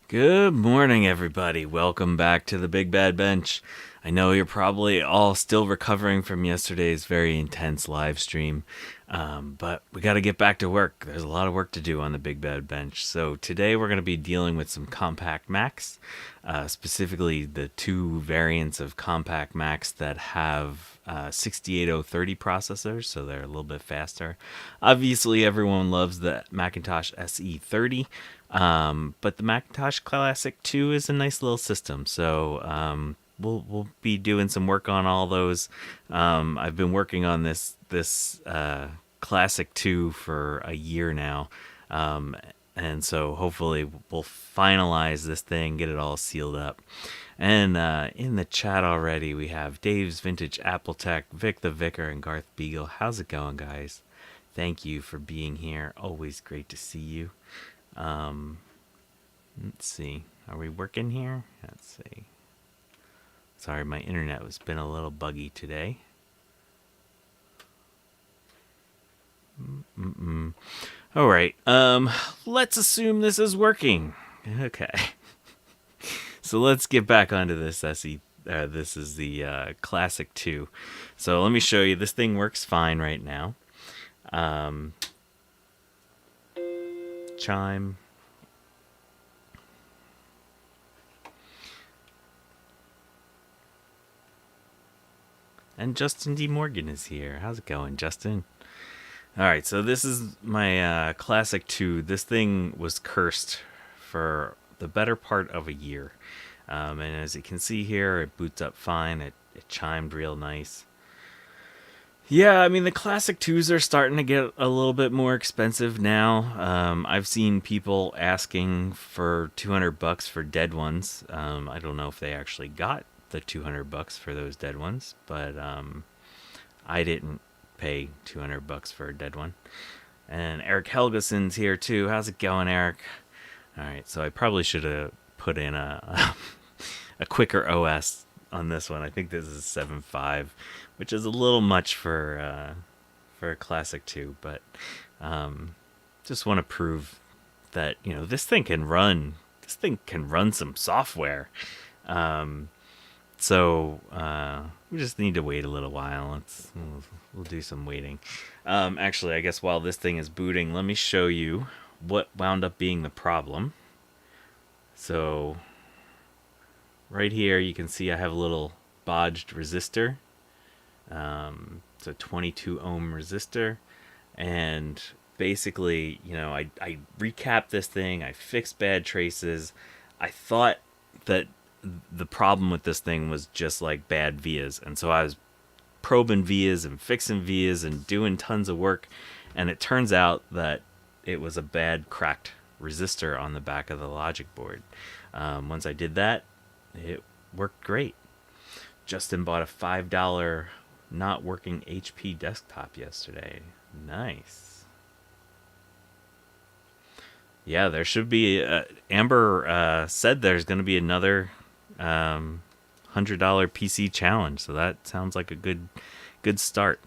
Good morning, everybody. Welcome back to the Big Bad Bench. I know you're probably all still recovering from yesterday's very intense live stream, but we got to get back to work. There's a lot of work to do on the Big Bad Bench. So today we're going to be dealing with some compact Macs, specifically the two variants of compact Macs that have 68030 processors, so they're a little bit faster. Obviously, everyone loves the Macintosh SE30. But the Macintosh Classic 2 is a nice little system, so we'll be doing some work on all those. I've been working on this Classic 2 for a year now, and so hopefully we'll finalize this thing, get it all sealed up. And in the chat already, we have Dave's Vintage Apple Tech, Vic the Vicar, and Garth Beagle. How's it going, guys? Thank you for being here. Always great to see you. Let's see. Are we working here? Let's see. Sorry, my internet has been a little buggy today. All right. Let's assume this is working. Okay. So let's get back onto this SE. This is the Classic 2. So let me show you. This thing works fine right now. Chime. And Justin D. Morgan is here. How's it going, Justin? All right, so this is my Classic 2. This thing was cursed for the better part of a year. And as you can see here, it boots up fine. It chimed real nice. Yeah, I mean, the Classic 2s are starting to get a little bit more expensive now. I've seen people asking for $200 for dead ones. I don't know if they actually got the $200 for those dead ones, but I didn't pay $200 for a dead one. And Eric Helgeson's here too. How's it going, Eric? All right, so I probably should have put in a quicker OS on this one. I think this is 7.5, which is a little much for a Classic 2, but just want to prove that this thing can run. This thing can run some software. So we just need to wait a little while. We'll do some waiting. Actually, I guess while this thing is booting, let me show you what wound up being the problem. So right here, you can see I have a little bodged resistor. It's a 22 ohm resistor, and basically, I recapped this thing. I fixed bad traces. I thought that the problem with this thing was just like bad vias, and so I was probing vias and fixing vias and doing tons of work, and it turns out that it was a bad cracked resistor on the back of the logic board. Once I did that, it worked great. Justin bought a $5 not working HP desktop yesterday. Nice. Yeah, there should be Amber said there's going to be another $100 PC challenge, so that sounds like a good start.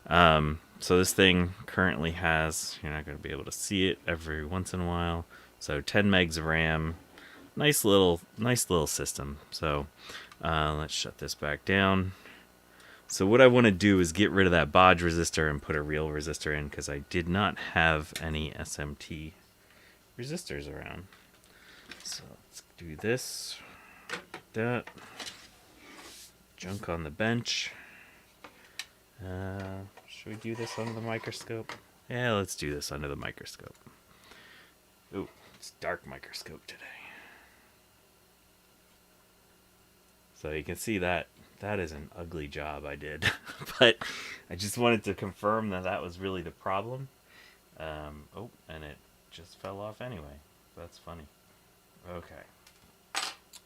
So this thing currently has, you're not going to be able to see it every once in a while, so 10 megs of RAM. Nice little system. So let's shut this back down. So what I want to do is get rid of that bodge resistor and put a real resistor in, because I did not have any SMT resistors around. So let's do this. That junk on the bench. Should we do this under the microscope? Yeah, let's do this under the microscope. Ooh, it's dark microscope today. So you can see that is an ugly job I did. But I just wanted to confirm that was really the problem. Oh, and it just fell off anyway. That's funny. Okay.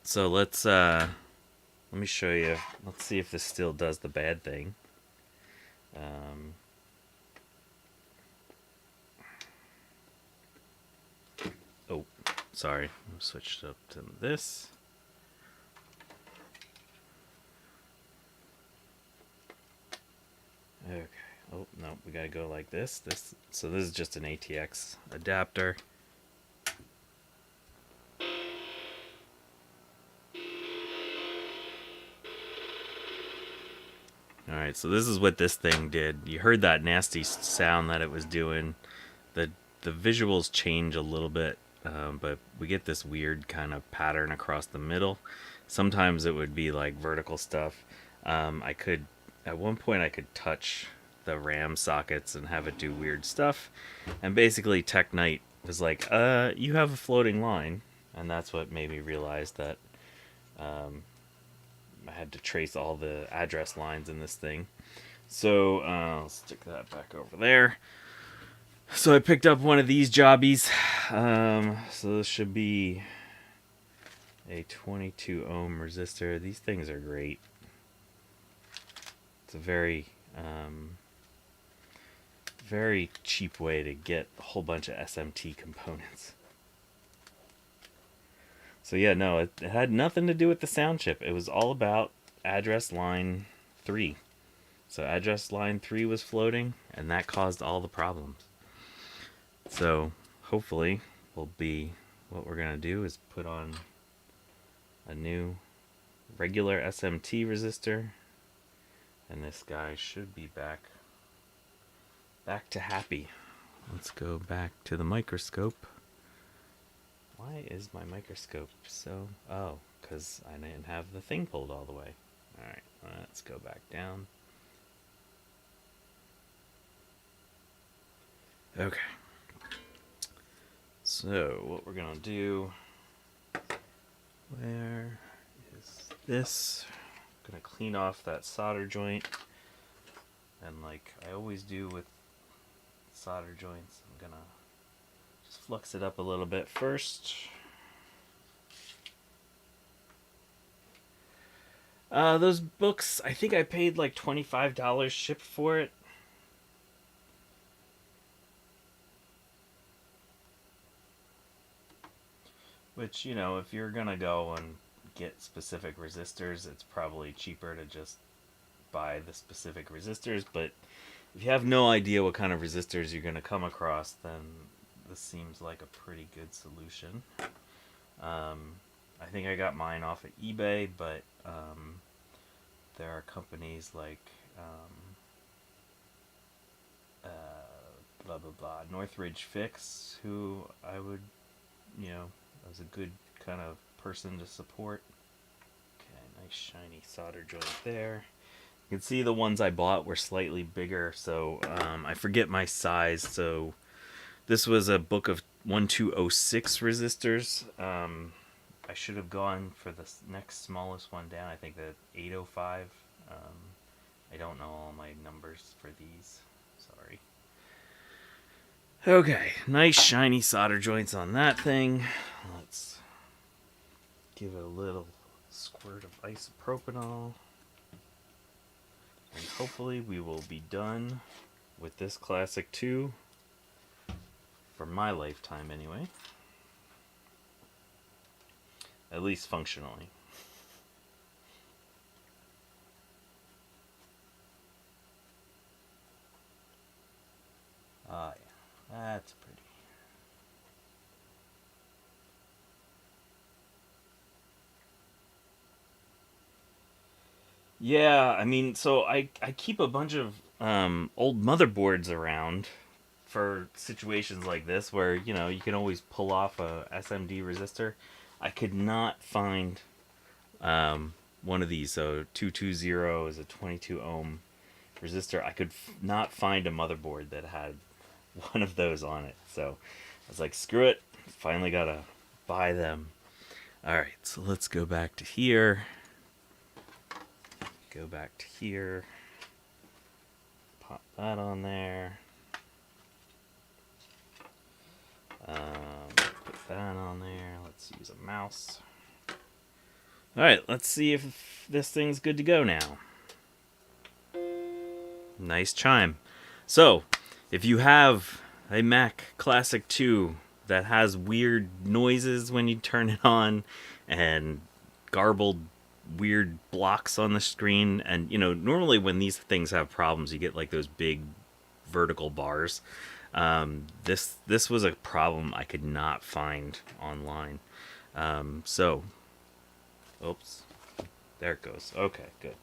So let me show you. Let's see if this still does the bad thing. Oh, sorry. I switched up to this. Okay. Oh, no, we gotta go like this. So this is just an ATX adapter. Alright, so this is what this thing did. You heard that nasty sound that it was doing. The, the visuals change a little bit, but we get this weird kind of pattern across the middle. Sometimes it would be like vertical stuff. At one point, I could touch the RAM sockets and have it do weird stuff. And basically, Tech Knight was like, you have a floating line. And that's what made me realize that I had to trace all the address lines in this thing. So I'll stick that back over there. So I picked up one of these jobbies. So this should be a 22 ohm resistor. These things are great. It's a very very cheap way to get a whole bunch of SMT components. So yeah, no, it had nothing to do with the sound chip. It was all about address line 3. So address line 3 was floating, and that caused all the problems. So hopefully what we're going to do is put on a new regular SMT resistor, and this guy should be back to happy. Let's go back to the microscope. Why is my microscope so... Oh, because I didn't have the thing pulled all the way. Alright, let's go back down. Okay. So, what we're going to do... Where is this? I'm going to clean off that solder joint. And like I always do with solder joints, I'm going to just flux it up a little bit first. Those books, I think I paid like $25 shipped for it. Which, you know, if you're going to go and get specific resistors, it's probably cheaper to just buy the specific resistors. But if you have no idea what kind of resistors you're going to come across, then this seems like a pretty good solution. I think I got mine off of eBay, but there are companies like blah blah blah, Northridge Fix, who I would, you know, as a good kind of person to support. Okay, nice shiny solder joint there. You can see the ones I bought were slightly bigger, so I forget my size. So this was a book of 1206 resistors. I should have gone for the next smallest one down. I think the 805. I don't know all my numbers for these. Sorry. Okay, nice shiny solder joints on that thing. Let's give it a little squirt of isopropanol. And hopefully we will be done with this Classic 2 for my lifetime anyway. At least functionally. Ah, yeah, that's pretty. Yeah, I mean, so I keep a bunch of old motherboards around for situations like this where, you know, you can always pull off a SMD resistor. I could not find one of these. So 220 is a 22 ohm resistor. I could not find a motherboard that had one of those on it. So I was like, screw it. Finally got to buy them. All right, so let's go back to here. Go back to here. Pop that on there. Put that on there. Let's use a mouse. Alright, let's see if this thing's good to go now. Nice chime. So, if you have a Mac Classic 2 that has weird noises when you turn it on and garbled weird blocks on the screen, and you know, normally when these things have problems you get like those big vertical bars. This was a problem I could not find online. So oops, there it goes. Okay, good.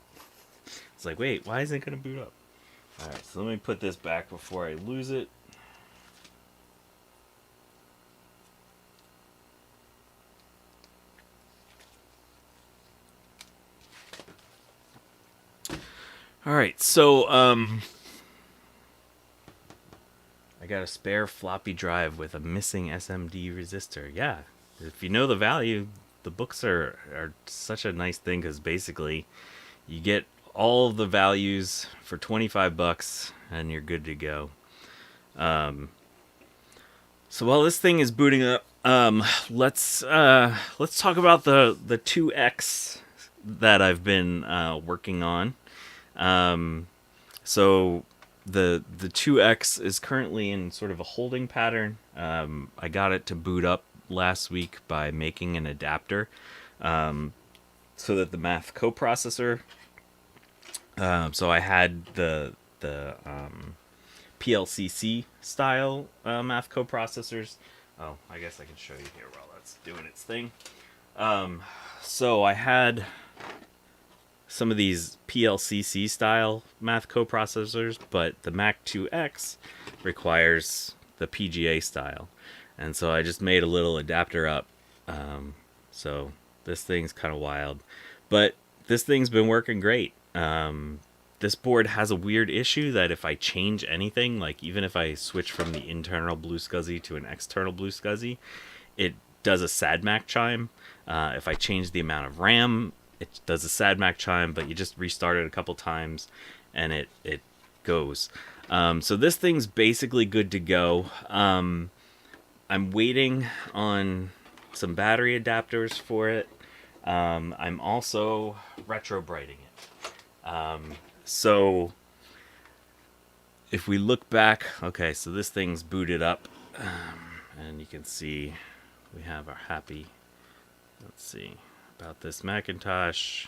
It's like, wait, why isn't it going to boot up? Alright, so let me put this back before I lose it. Alright, so, I got a spare floppy drive with a missing SMD resistor. Yeah, if you know the value, the books are such a nice thing because basically you get all of the values for $25 and you're good to go. So while this thing is booting up, let's talk about the 2X that I've been working on. So the 2X is currently in sort of a holding pattern. I got it to boot up last week by making an adapter so that the math coprocessor. So I had the PLCC style math coprocessors. Oh, I guess I can show you here while that's doing its thing. So I had some of these PLCC style math coprocessors, but the Mac 2X requires the PGA style. And so I just made a little adapter up. So this thing's kind of wild. But this thing's been working great. This board has a weird issue that if I change anything, like even if I switch from the internal BlueSCSI to an external BlueSCSI, it does a SADMAC chime. If I change the amount of RAM, it does a SADMAC chime, but you just restart it a couple times and it goes. So this thing's basically good to go. I'm waiting on some battery adapters for it. I'm also retrobrighting it. So if we look back, okay, so this thing's booted up, and you can see we have our happy, let's see, about this Macintosh.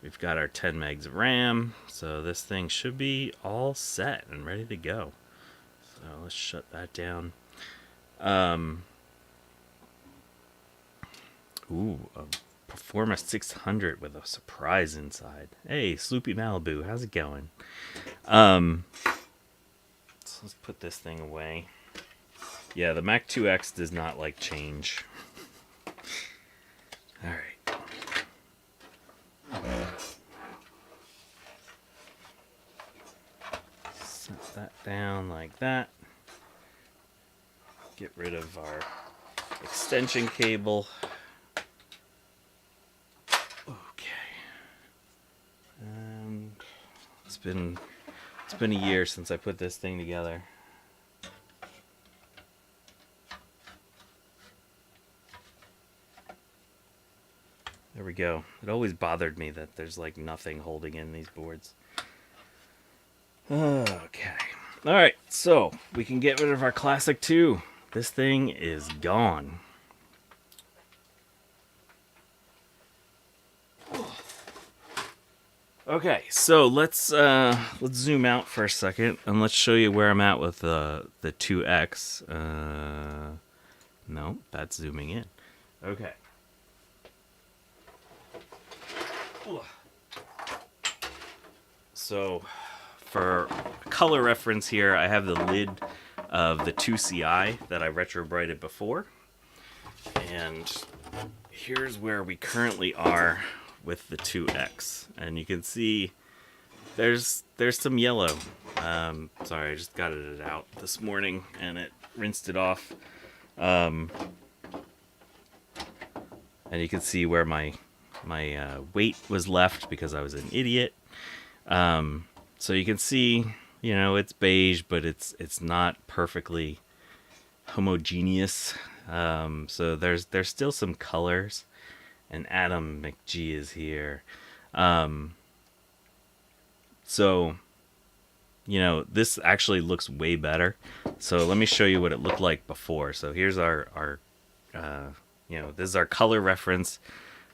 We've got our 10 megs of RAM, so this thing should be all set and ready to go. So let's shut that down. Ooh, a Performa 600 with a surprise inside. Hey, Sloopy Malibu, how's it going? So let's put this thing away. Yeah, the Mac 2X does not like change. Alright. Set that down like that. Get rid of our extension cable. It's been a year since I put this thing together. There we go. It always bothered me that there's like nothing holding in these boards. Okay. Alright, so we can get rid of our Classic 2. This thing is gone. Okay, so let's zoom out for a second and let's show you where I'm at with the 2X. No, that's zooming in. Okay. So for color reference here, I have the lid of the 2CI that I retrobrighted before. And here's where we currently are with the 2X, and you can see there's some yellow. Sorry, I just got it out this morning and it rinsed it off. And you can see where my weight was left because I was an idiot. So you can see, you know, it's beige, but it's not perfectly homogeneous. So there's still some colors. And Adam McGee is here. So, you know, this actually looks way better. So let me show you what it looked like before. So here's our you know, this is our color reference.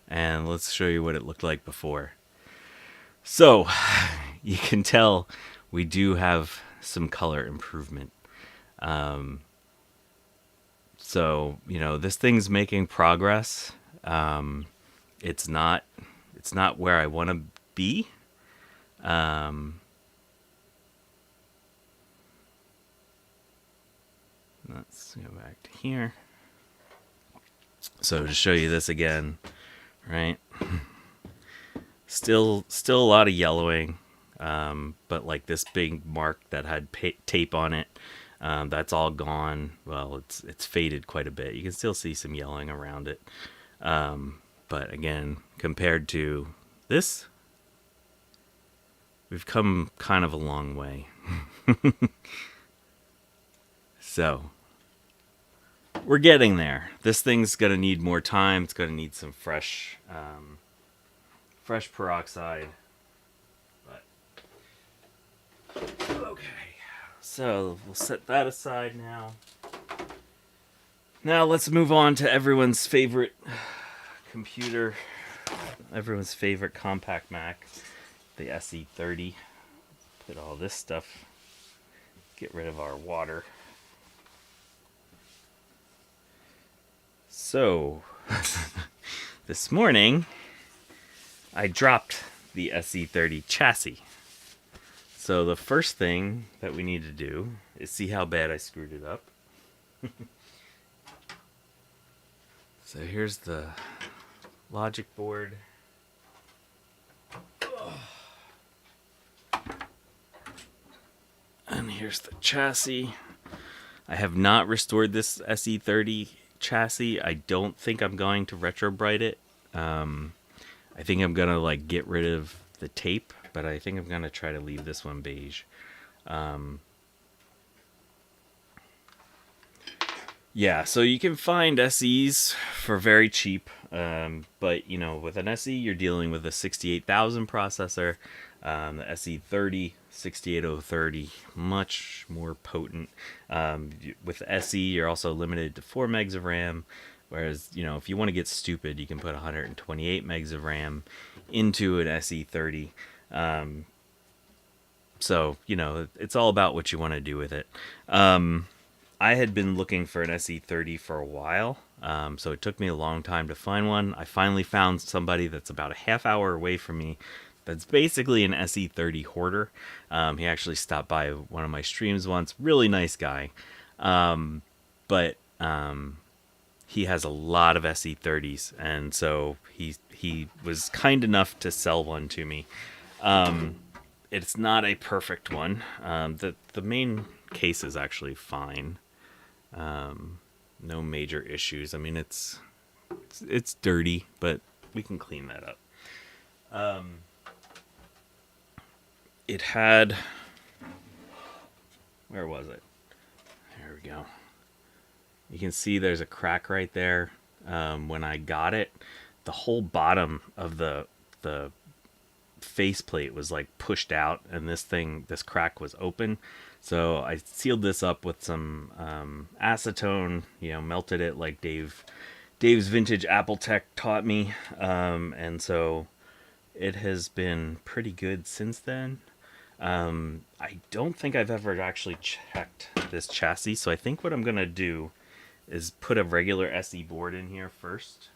And let's show you what it looked like before. So you can tell we do have some color improvement. So, you know, this thing's making progress. It's not where I want to be, Let's go back to here. So to show you this again, right? Still a lot of yellowing, but like this big mark that had tape on it, that's all gone. Well, it's faded quite a bit. You can still see some yellowing around it, but again, compared to this, we've come kind of a long way. So we're getting there. This thing's gonna need more time. It's gonna need some fresh peroxide. But okay, so we'll set that aside now. Now let's move on to everyone's favorite computer, everyone's favorite compact Mac, the SE30. Put all this stuff, get rid of our water. So, this morning, I dropped the SE30 chassis. So the first thing that we need to do is see how bad I screwed it up. So here's the logic board. And here's the chassis. I have not restored this SE30 chassis. I don't think I'm going to retrobrite it. I think I'm gonna like get rid of the tape, but I think I'm gonna try to leave this one beige. Yeah, so you can find SEs for very cheap, but you know, with an SE you're dealing with a 68,000 processor. The SE30 68030, much more potent. With SE you're also limited to 4 megs of RAM, whereas you know, if you want to get stupid, you can put 128 megs of RAM into an SE30. So you know, it's all about what you want to do with it. I had been looking for an SE30 for a while, so it took me a long time to find one. I finally found somebody that's about a half hour away from me that's basically an SE30 hoarder. He actually stopped by one of my streams once. Really nice guy. But he has a lot of SE30s, and so he was kind enough to sell one to me. It's not a perfect one. The main case is actually fine. No major issues. I mean, it's dirty, but we can clean that up. It had, where was it? There we go. You can see there's a crack right there. When I got it, the whole bottom of the faceplate was like pushed out, and this crack was open. So I sealed this up with some acetone, you know, melted it like Dave's Vintage Apple Tech taught me, and so it has been pretty good since then. I don't think I've ever actually checked this chassis, so I think what I'm gonna do is put a regular SE board in here first.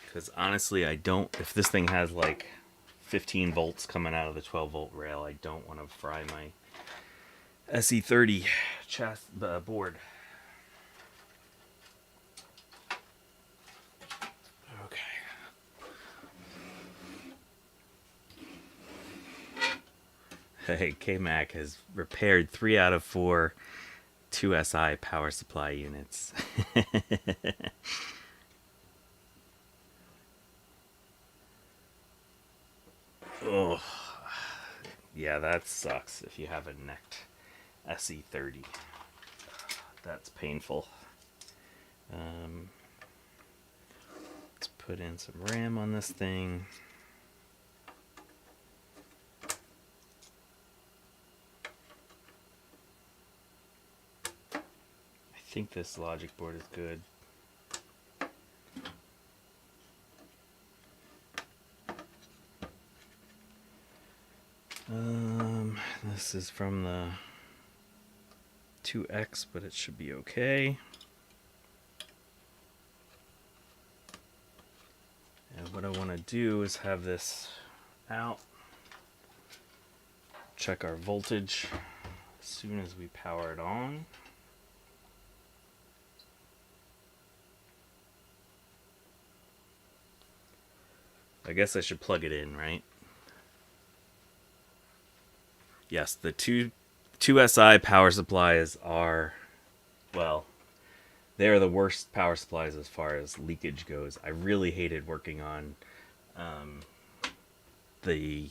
Because honestly, I don't, if this thing has like 15 volts coming out of the 12 volt rail, I don't want to fry my SE30 board. Okay. Hey, KMac has repaired 3 out of 4 2SI power supply units. Oh, yeah, that sucks if you have a necked SE30. That's painful. Let's put in some RAM on this thing. I think this logic board is good. This is from the 2X, but it should be okay. what I want to do is have this out. Check our voltage as soon as we power it on. I guess I should plug it in, right? Yes, the 2SI power supplies are, well, they're the worst power supplies as far as leakage goes. I really hated working on the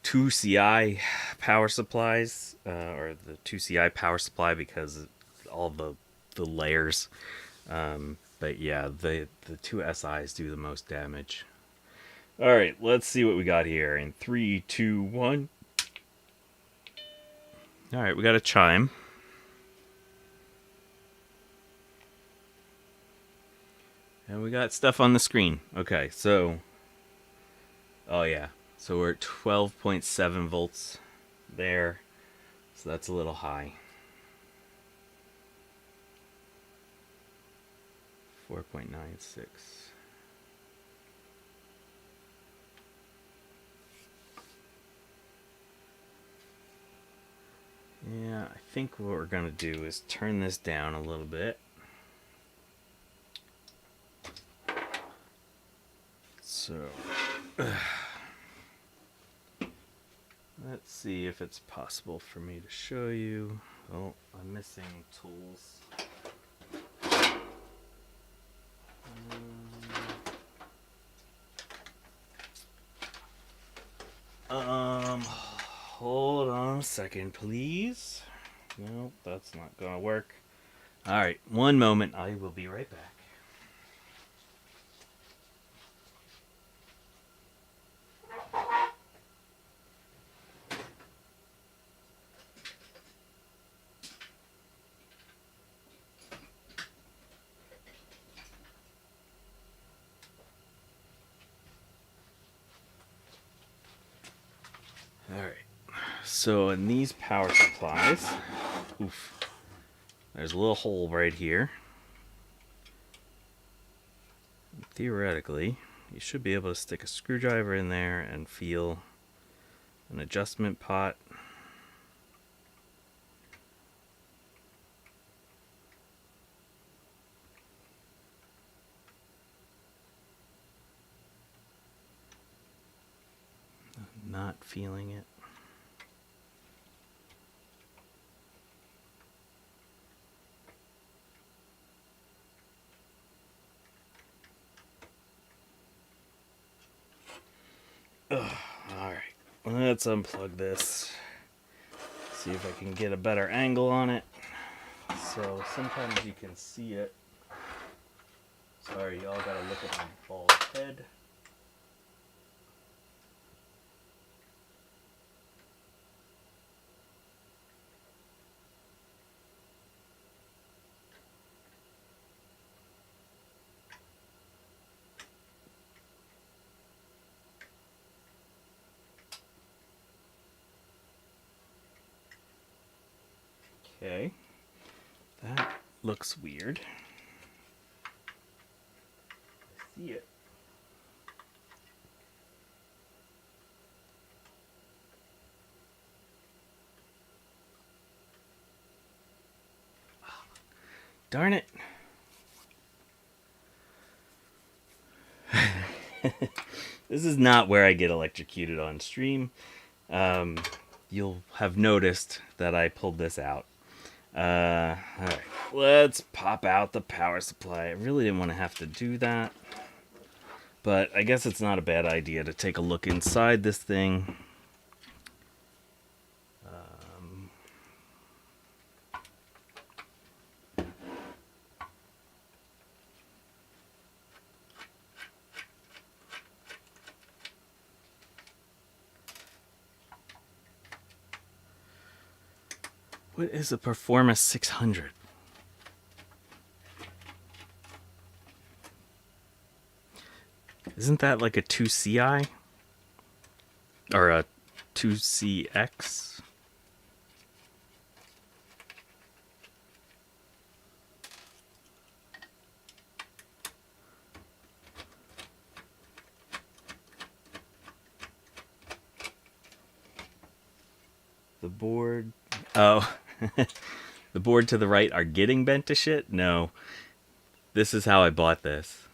2CI power supplies, or the 2CI power supply, because all the layers. But yeah, the 2SIs do the most damage. All right, let's see what we got here in 3, 2, 1. All right, we got a chime. And we got stuff on the screen. Okay, so... Oh, yeah. So we're at 12.7 volts there. So that's a little high. 4.96. Yeah, I think what we're going to do is turn this down a little bit. So, let's see if it's possible for me to show you. Oh, I'm missing tools. Hold on a second, please. Nope, that's not gonna work. Alright, one moment. I will be right back. Alright, so in these power supplies, there's a little hole right here. Theoretically, you should be able to stick a screwdriver in there and feel an adjustment pot. Not feeling it. Alright, let's unplug this. See if I can get a better angle on it. So sometimes you can see it. Sorry, y'all gotta look at my bald head. Okay, that looks weird. I see it. Darn it. This is not where I get electrocuted on stream. You'll have noticed that I pulled this out. Alright, let's pop out the power supply. I really didn't want to have to do that, but I guess it's not a bad idea to take a look inside this thing. What is a Performance 600? Isn't that like a 2CI? Or a 2CX? The board... Oh. The board to the right are getting bent to shit? No. This is how I bought this.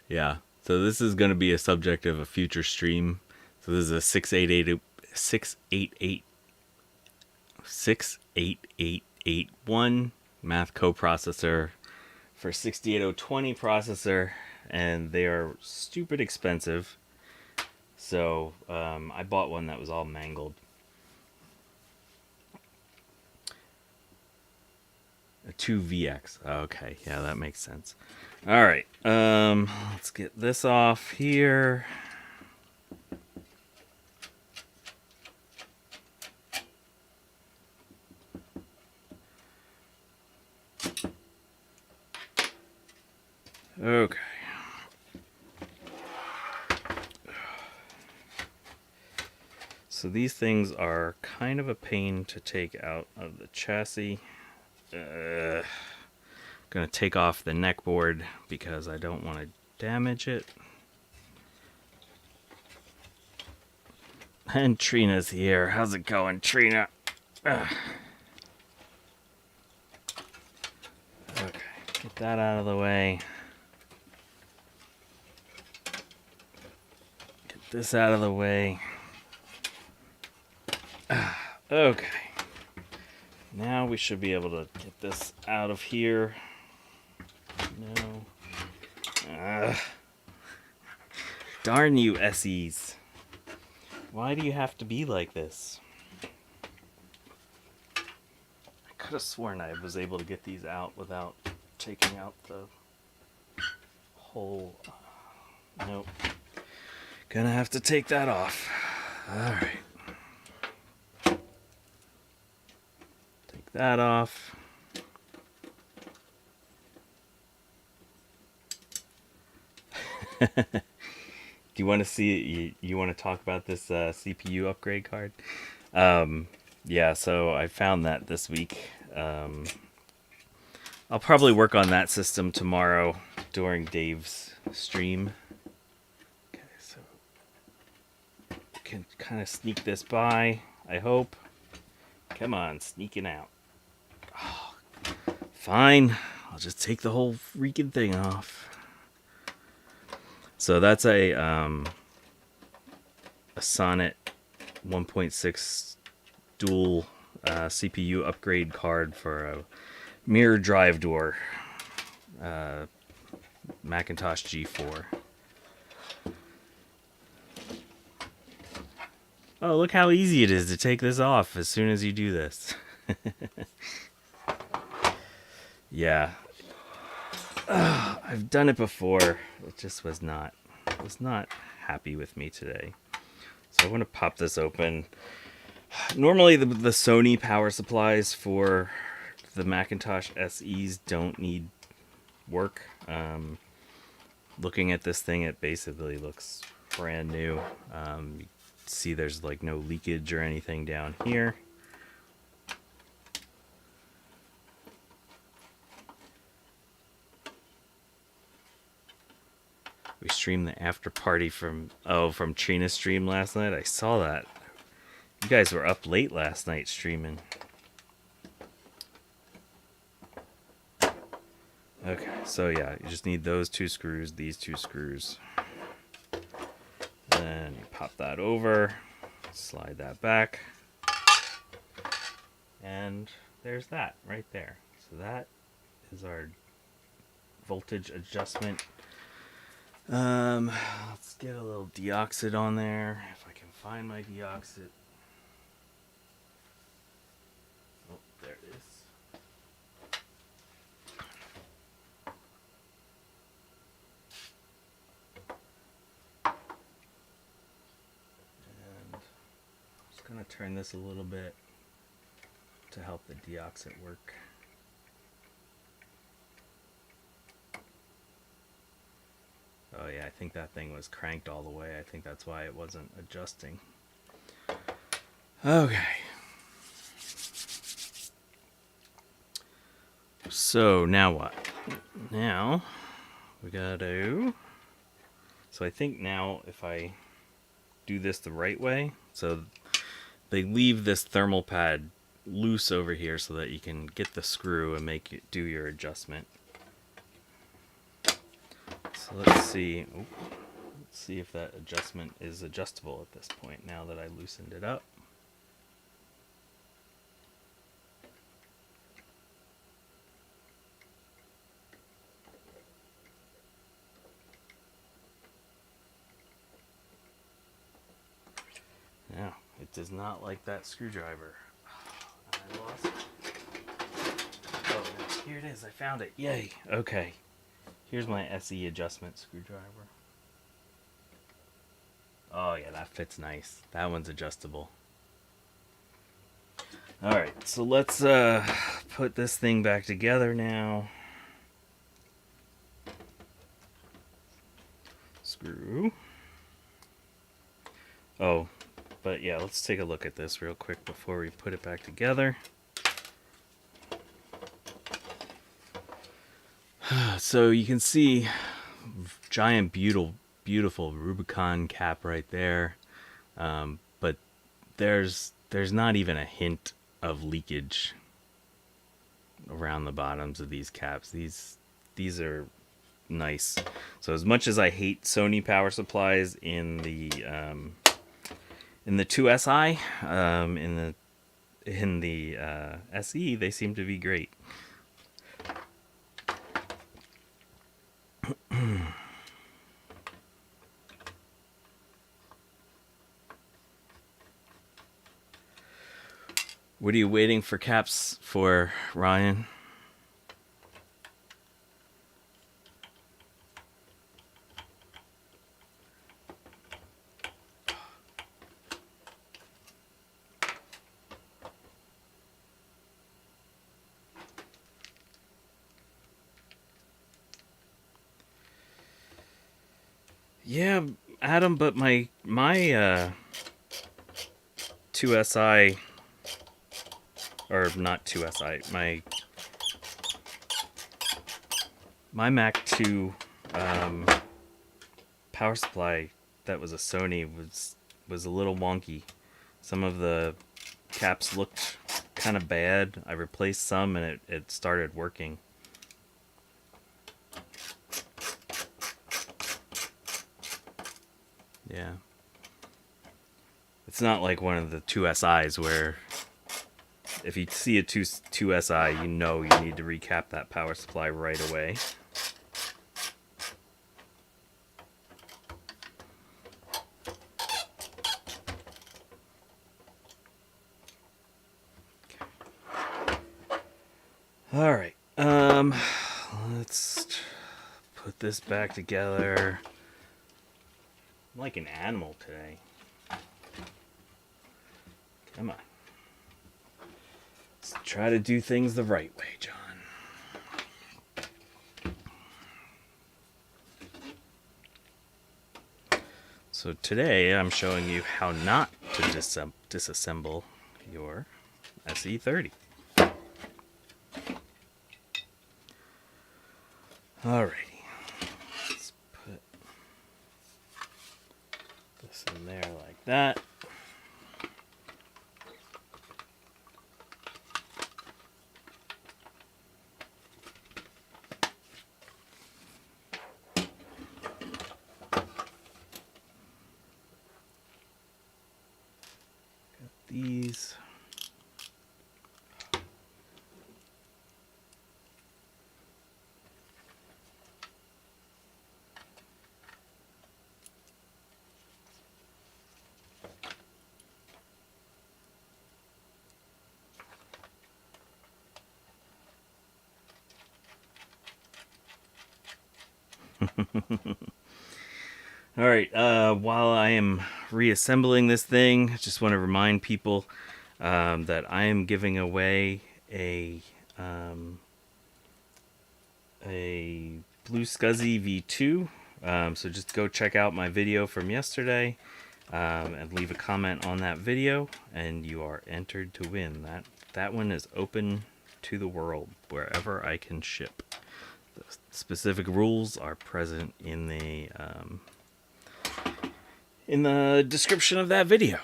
Yeah. So this is going to be a subject of a future stream. So this is a 68881 math coprocessor for 68020 processor, and they are stupid expensive. So I bought one that was all mangled. A 2VX. Okay, yeah, that makes sense. All right, let's get this off here. Okay. So these things are kind of a pain to take out of the chassis. Gonna take off the neck board because I don't want to damage it. And Trina's here. How's it going, Trina? Okay, get that out of the way. Get this out of the way. Okay. Now we should be able to get this out of here. No. Darn you, SEs. Why do you have to be like this? I could have sworn I was able to get these out without taking out the whole... Nope. Gonna have to take that off. Alright. Take that off. Do you want to see? You want to talk about this CPU upgrade card? Yeah, so I found that this week. I'll probably work on that system tomorrow during Dave's stream. Okay, so we can kind of sneak this by, I hope. Come on, sneaking out. Oh, fine, I'll just take the whole freaking thing off. So that's a Sonnet 1.6 dual CPU upgrade card for a mirror drive door Macintosh G4. Oh, look how easy it is to take this off as soon as you do this. Yeah. I've done it before. It just was not happy with me today. So I want to pop this open. Normally the Sony power supplies for the Macintosh SEs don't need work. Looking at this thing, it basically looks brand new. You see there's like no leakage or anything down here. We streamed the after party from Trina's stream last night. I saw that. You guys were up late last night streaming. Okay, so yeah, you just need those two screws, these two screws. Then you pop that over, slide that back, and there's that right there. So that is our voltage adjustment. Let's get a little deoxit on there, if I can find my deoxit. Oh, there it is. And I'm just gonna turn this a little bit to help the deoxit work. Oh yeah, I think that thing was cranked all the way. I think that's why it wasn't adjusting. Okay. So now what? Now we gotta So I think now if I do this the right way, so they leave this thermal pad loose over here so that you can get the screw and make it do your adjustment. So let's see. Let's see if that adjustment is adjustable at this point now that I loosened it up. Now, it does not like that screwdriver. I lost it. Oh, no, here it is. I found it. Yay. Okay. Here's my SE adjustment screwdriver. Oh, yeah, that fits nice. That one's adjustable. Alright, so let's put this thing back together now. Screw. Oh, but yeah, let's take a look at this real quick before we put it back together. So you can see giant, beautiful Rubicon cap right there, but there's not even a hint of leakage around the bottoms of these caps. These are nice. So as much as I hate Sony power supplies in the 2SI, in the SE, they seem to be great. What are you waiting for caps for, Ryan? Yeah, Adam, but my 2SI, or not 2SI, my Mac 2 power supply that was a Sony was a little wonky. Some of the caps looked kind of bad. I replaced some and it started working. Yeah. It's not like one of the 2SIs where if you see a 2SI, you know you need to recap that power supply right away. All right. Let's put this back together. I'm like an animal today. Come on. Let's try to do things the right way, John. So today I'm showing you how not to disassemble your SE30. Alrighty. Let's put this in there like that. These. All right, while I am reassembling this thing, I just want to remind people that I am giving away a BlueSCSI V2. So just go check out my video from yesterday and leave a comment on that video, and you are entered to win. That one is open to the world wherever I can ship. The specific rules are present in the in the description of that video.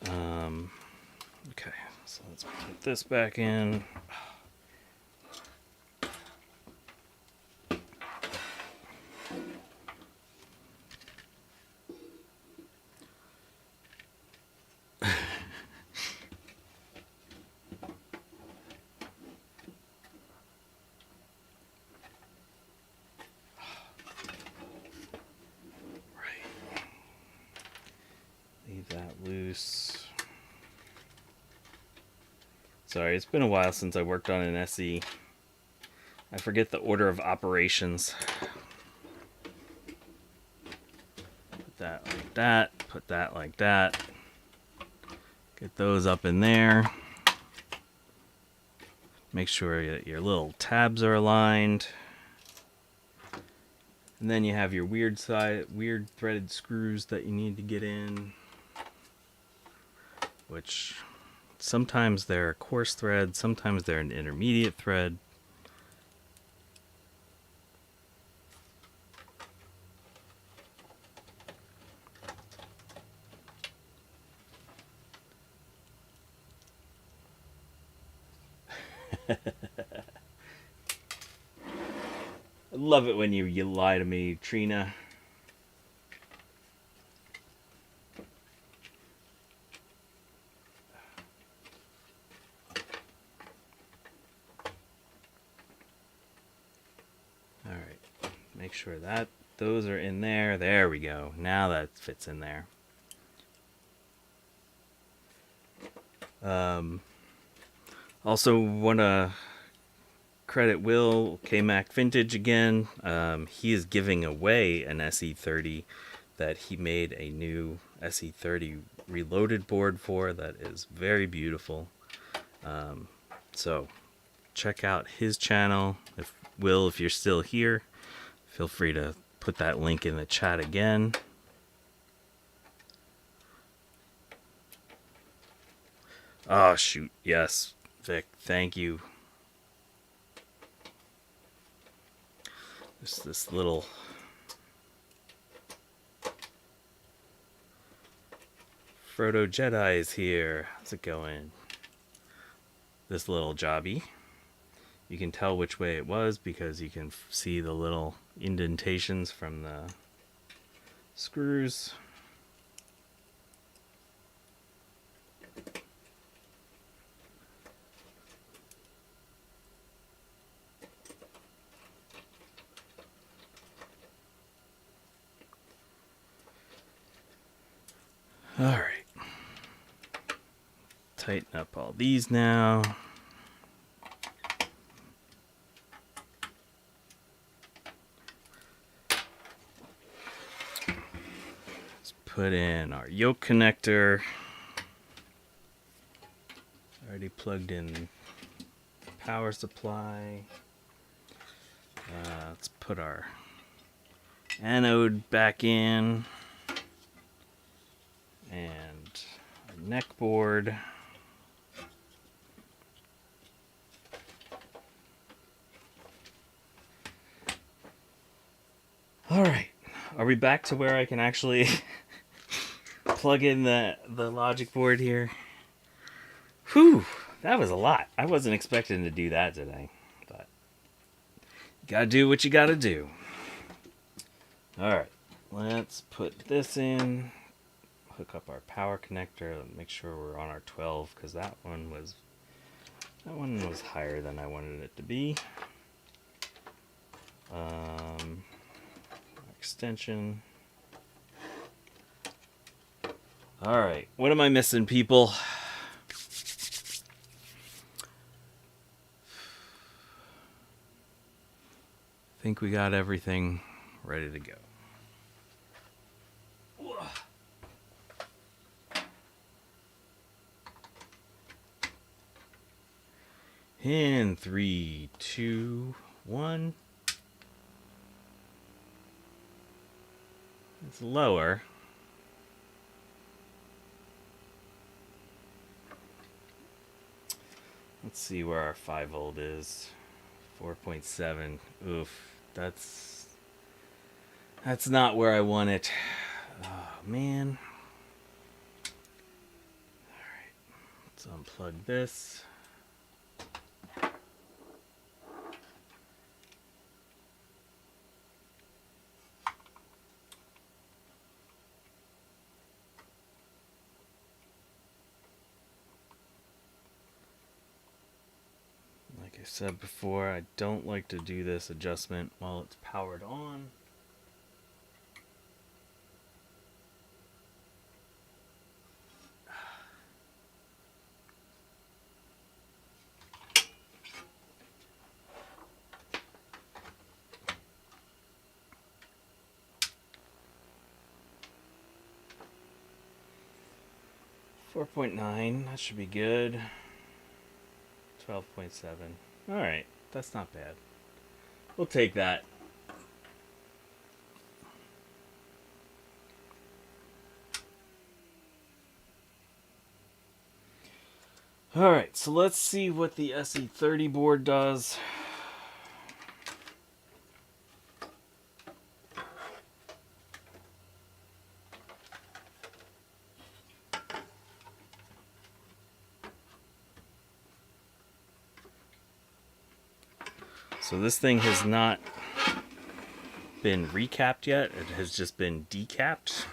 Okay, so let's put this back in. Leave that loose. Sorry, it's been a while since I worked on an SE. I forget the order of operations. Put that like that, put that like that. Get those up in there. Make sure that your little tabs are aligned. And then you have your weird threaded screws that you need to get in, which sometimes they're a coarse thread, sometimes they're an intermediate thread. I love it when you lie to me, Trina. All right, make sure that those are in there. There we go. Now that fits in there. Also want to credit Will KMac Vintage again. He is giving away an SE30 that he made a new SE30 reloaded board for that is very beautiful. So check out his channel. If you're still here, feel free to put that link in the chat again. Oh shoot, yes, Vic, thank you. Just this little Frodo Jedi is here. How's it going? This little jobby. You can tell which way it was because you can see the little indentations from the screws. All right. Tighten up all these now. Let's put in our yoke connector. Already plugged in power supply. Let's put our anode back in. And our neck board. All right, are we back to where I can actually plug in the logic board here? Whew, that was a lot. I wasn't expecting to do that today, but you gotta do what you gotta do. All right, let's put this in. Hook up our power connector. Make sure we're on our 12 because that one was higher than I wanted it to be. Extension. All right, what am I missing, people? I think we got everything ready to go. In 3, 2, 1. It's lower. Let's see where our 5 volt is. 4.7. Oof. That's not where I want it. Oh, man. Alright, let's unplug this. Like I said before, I don't like to do this adjustment while it's powered on. .9, that should be good. 12.7. Alright, that's not bad. We'll take that. Alright, so let's see what the SE30 board does. So this thing has not been recapped yet. It has just been decapped.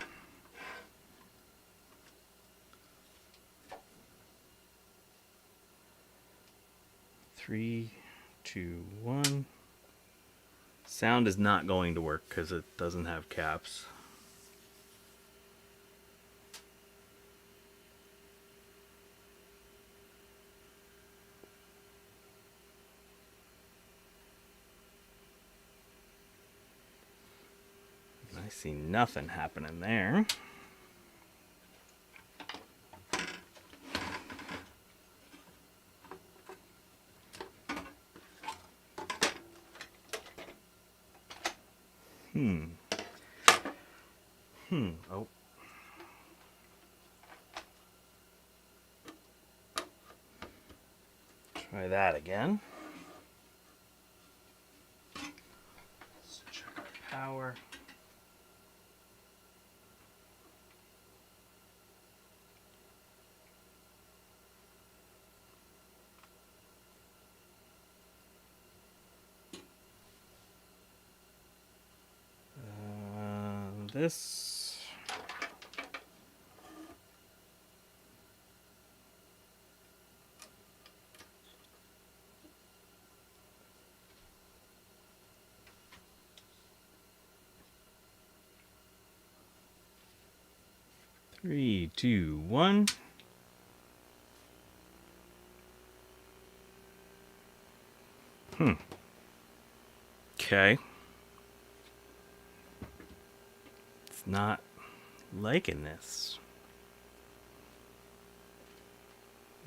Three, two, one. Sound is not going to work because it doesn't have caps. I see nothing happening there. Oh. Try that again. Let's check our power. This. Three, two, one. Okay. It's not liking this.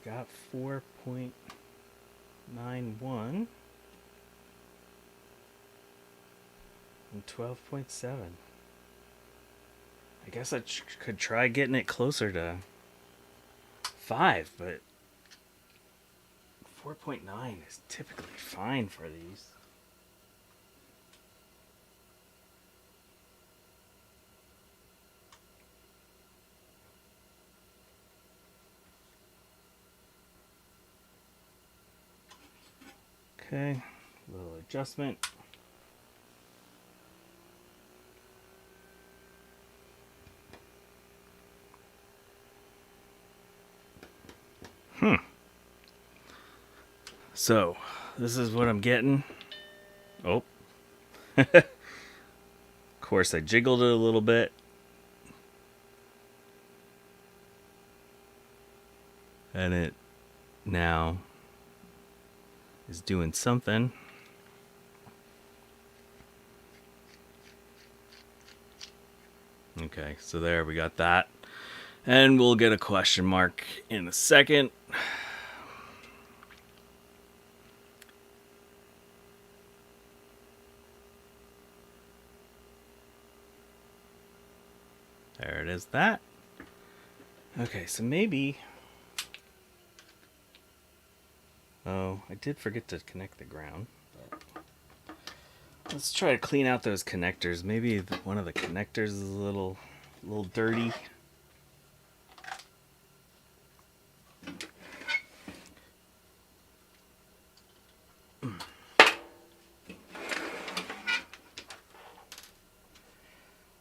Got 4.91 and 12.7. I guess I could try getting it closer to 5, but 4.9 is typically fine for these. Okay, a little adjustment. So, this is what I'm getting. Oh. Of course, I jiggled it a little bit. And it now is doing something. Okay, so there we got that. And we'll get a question mark in a second. There it is, that. Okay, so maybe... Oh, I did forget to connect the ground. But let's try to clean out those connectors. Maybe one of the connectors is a little A little dirty.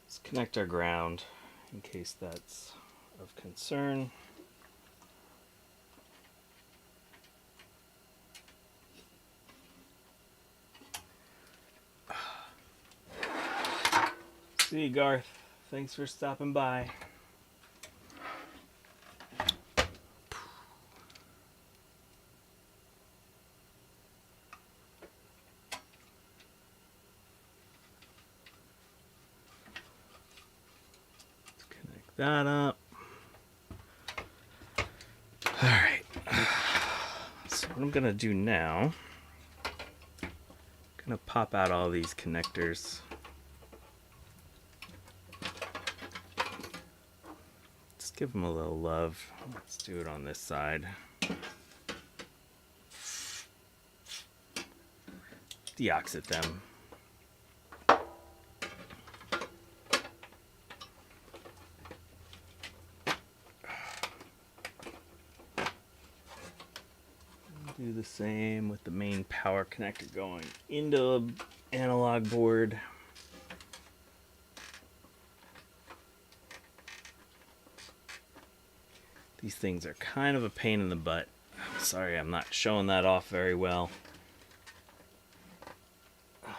Let's connect our ground in case that's of concern. See you, Garth. Thanks for stopping by. Let's connect that up. All right. So what I'm gonna do now, I'm gonna pop out all these connectors. Let's give them a little love. Let's do it on this side. Deoxit them. Do the same with the main power connector going into the analog board. These things are kind of a pain in the butt. Sorry, I'm not showing that off very well. There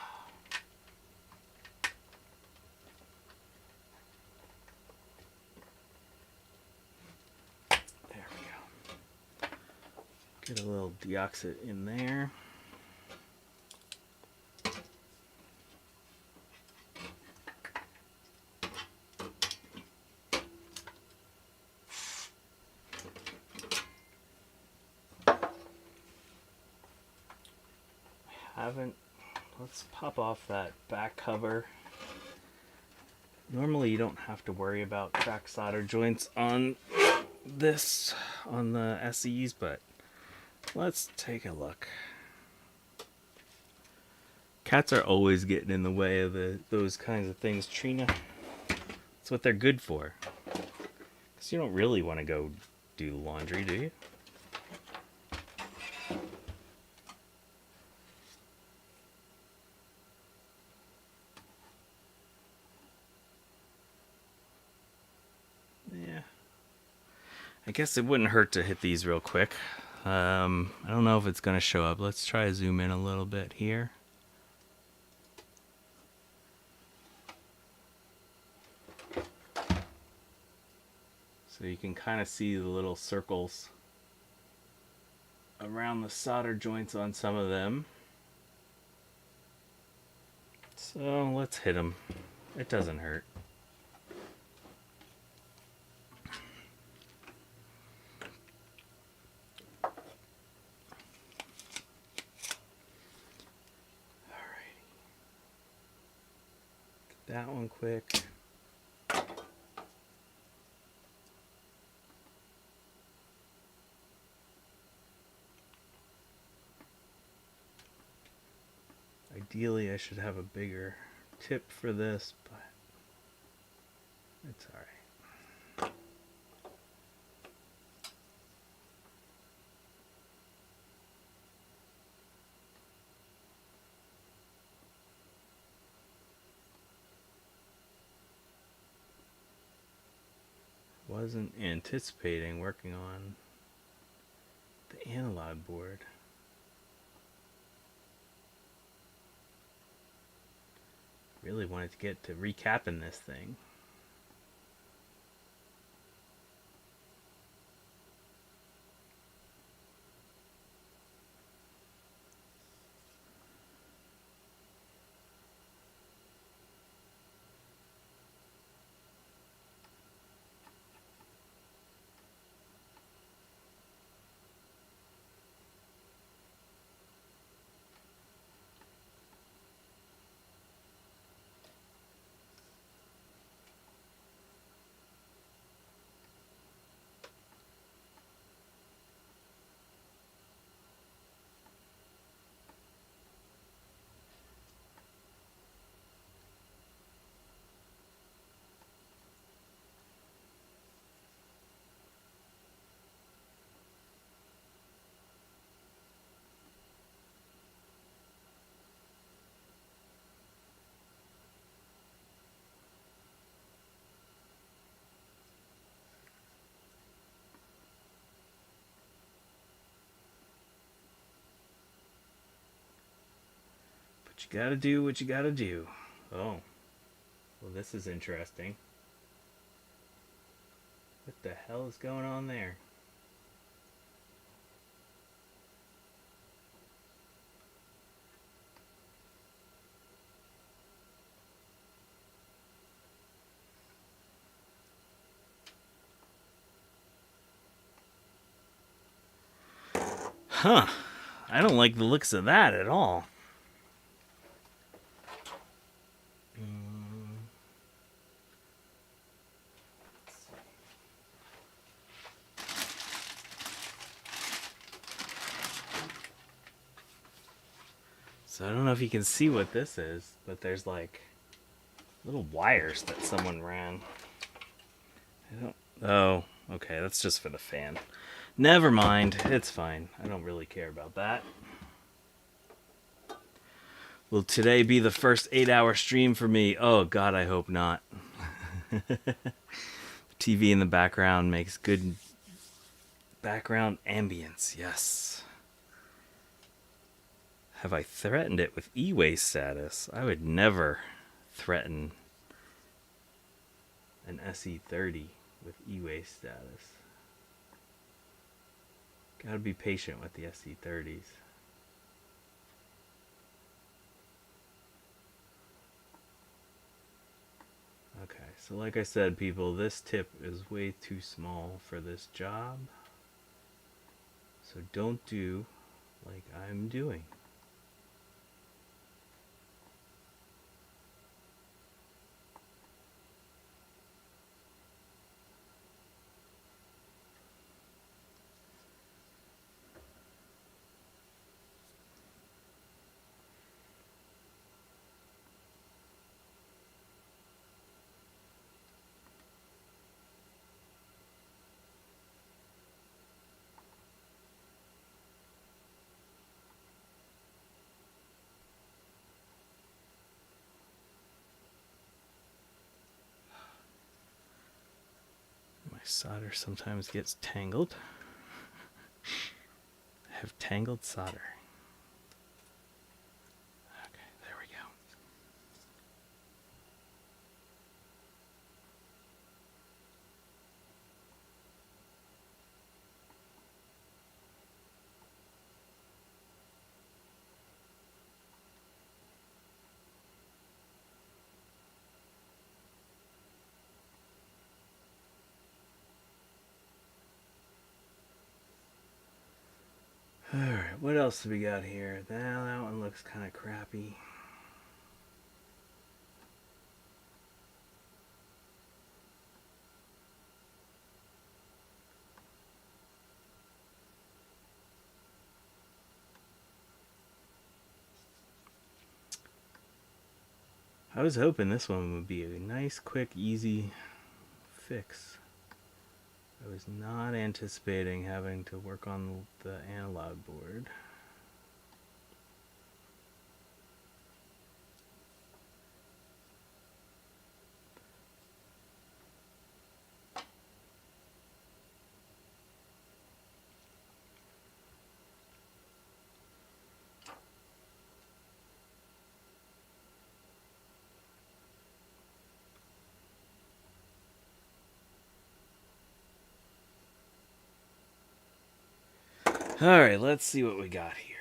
we go. Get a little deoxit in there. Let's pop off that back cover. Normally you don't have to worry about crack solder joints on this, on the SEs, but let's take a look. Cats are always getting in the way of those kinds of things, Trina. That's what they're good for. Because you don't really want to go do laundry, do you? I guess it wouldn't hurt to hit these real quick. I don't know if it's going to show up. Let's try to zoom in a little bit here. So you can kind of see the little circles around the solder joints on some of them. So let's hit them. It doesn't hurt. That one quick. Ideally, I should have a bigger tip for this, but it's all right. Wasn't anticipating working on the analog board. Really wanted to get to recapping this thing. But you gotta do what you gotta do. Oh. Well, this is interesting. What the hell is going on there? Huh. I don't like the looks of that at all. So I don't know if you can see what this is, but there's like little wires that someone ran. I don't. Oh, okay. That's just for the fan. Never mind. It's fine. I don't really care about that. Will today be the first 8-hour stream for me? Oh, God, I hope not. TV in the background makes good background ambience. Yes. Have I threatened it with e-waste status? I would never threaten an SE30 with e-waste status. Gotta be patient with the SE30s. Okay, so like I said, people, this tip is way too small for this job. So don't do like I'm doing. Solder sometimes gets tangled. I have tangled solder. Okay, there we go. Alright, what else do we got here? Now that one looks kind of crappy. I was hoping this one would be a nice, quick, easy fix. I was not anticipating having to work on the analog board. Alright, let's see what we got here.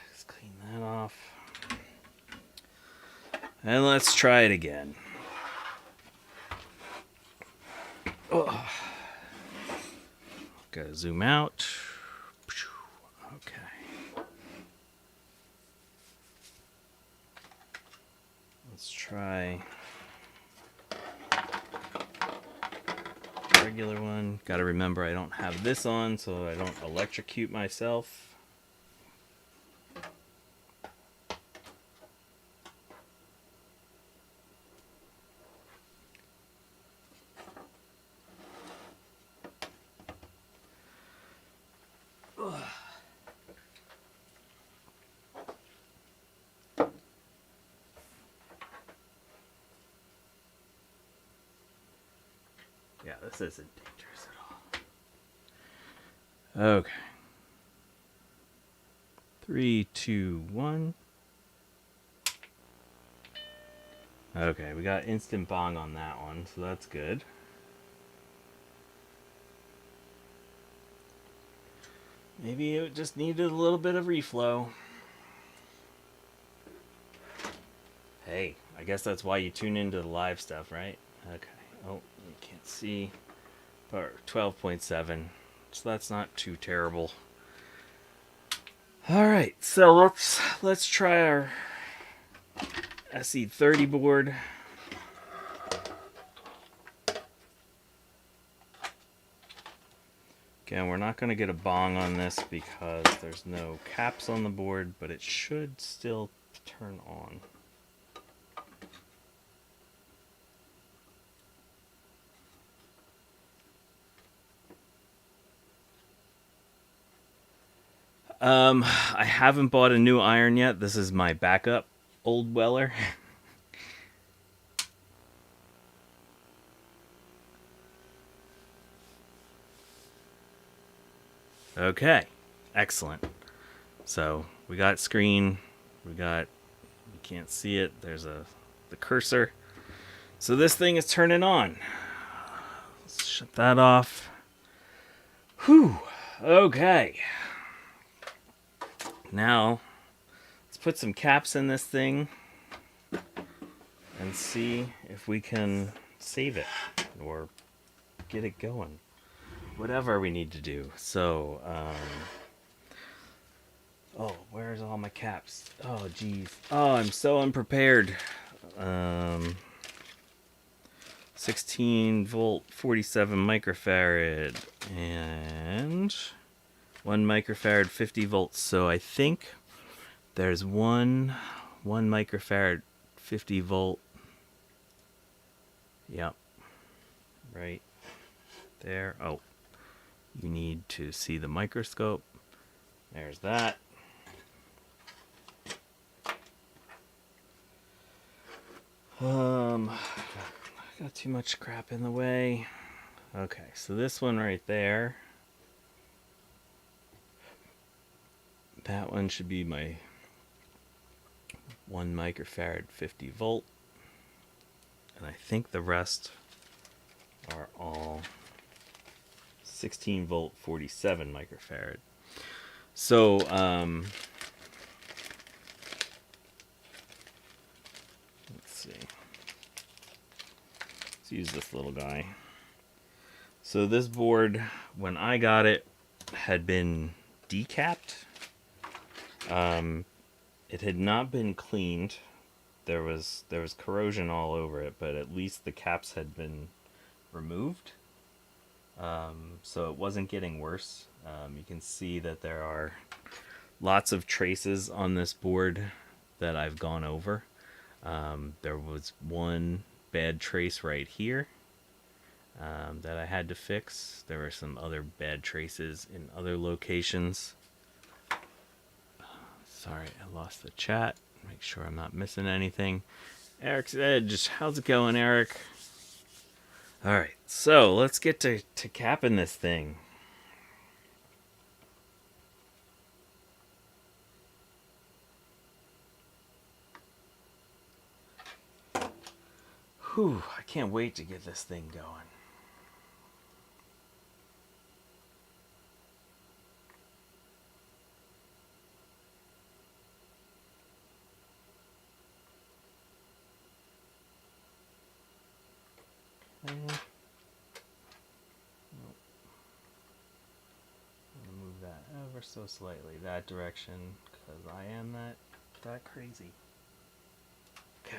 Let's clean that off. And let's try it again. Oh. Gotta zoom out. Okay. Let's try regular one. Gotta remember I don't have this on so I don't electrocute myself. Yeah, this isn't dangerous at all. Okay. 3, 2, 1. Okay, we got instant bong on that one, so that's good. Maybe it just needed a little bit of reflow. Hey, I guess that's why you tune into the live stuff, right? Okay. Oh, you can't see. But 12.7. So that's not too terrible. All right, so let's try our SE30 board. Again, we're not going to get a bong on this because there's no caps on the board, but it should still turn on. I haven't bought a new iron yet. This is my backup old Weller. Okay, excellent. So we got screen, we got, you can't see it, there's the cursor. So this thing is turning on. Let's shut that off. Whew, okay. Now, let's put some caps in this thing and see if we can save it or get it going. Whatever we need to do. So, oh, where's all my caps? Oh, geez. Oh, I'm so unprepared. 16 volt, 47 microfarad, and 1 microfarad, 50 volts. So I think there's one microfarad, 50 volt. Yep. Right there. Oh, you need to see the microscope. There's that. I got too much crap in the way. Okay, so this one right there. That one should be my 1 microfarad 50 volt. And I think the rest are all 16 volt 47 microfarad. So, let's see. Let's use this little guy. So this board, when I got it, had been decapped. It had not been cleaned. There was corrosion all over it, but at least the caps had been removed. So it wasn't getting worse. You can see that there are lots of traces on this board that I've gone over. There was one bad trace right here that I had to fix. There were some other bad traces in other locations. Sorry, I lost the chat. Make sure I'm not missing anything. Eric's Edge, how's it going, Eric? Alright, so let's get to capping this thing. Whew, I can't wait to get this thing going. Okay. Nope. I'm gonna move that ever so slightly that direction because I am that crazy. Okay.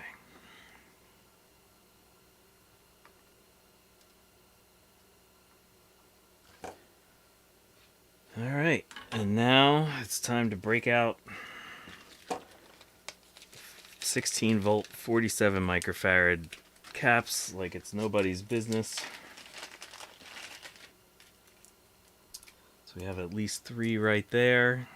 Alright, and now it's time to break out 16 volt 47 microfarad caps like it's nobody's business. So we have at least 3 right there.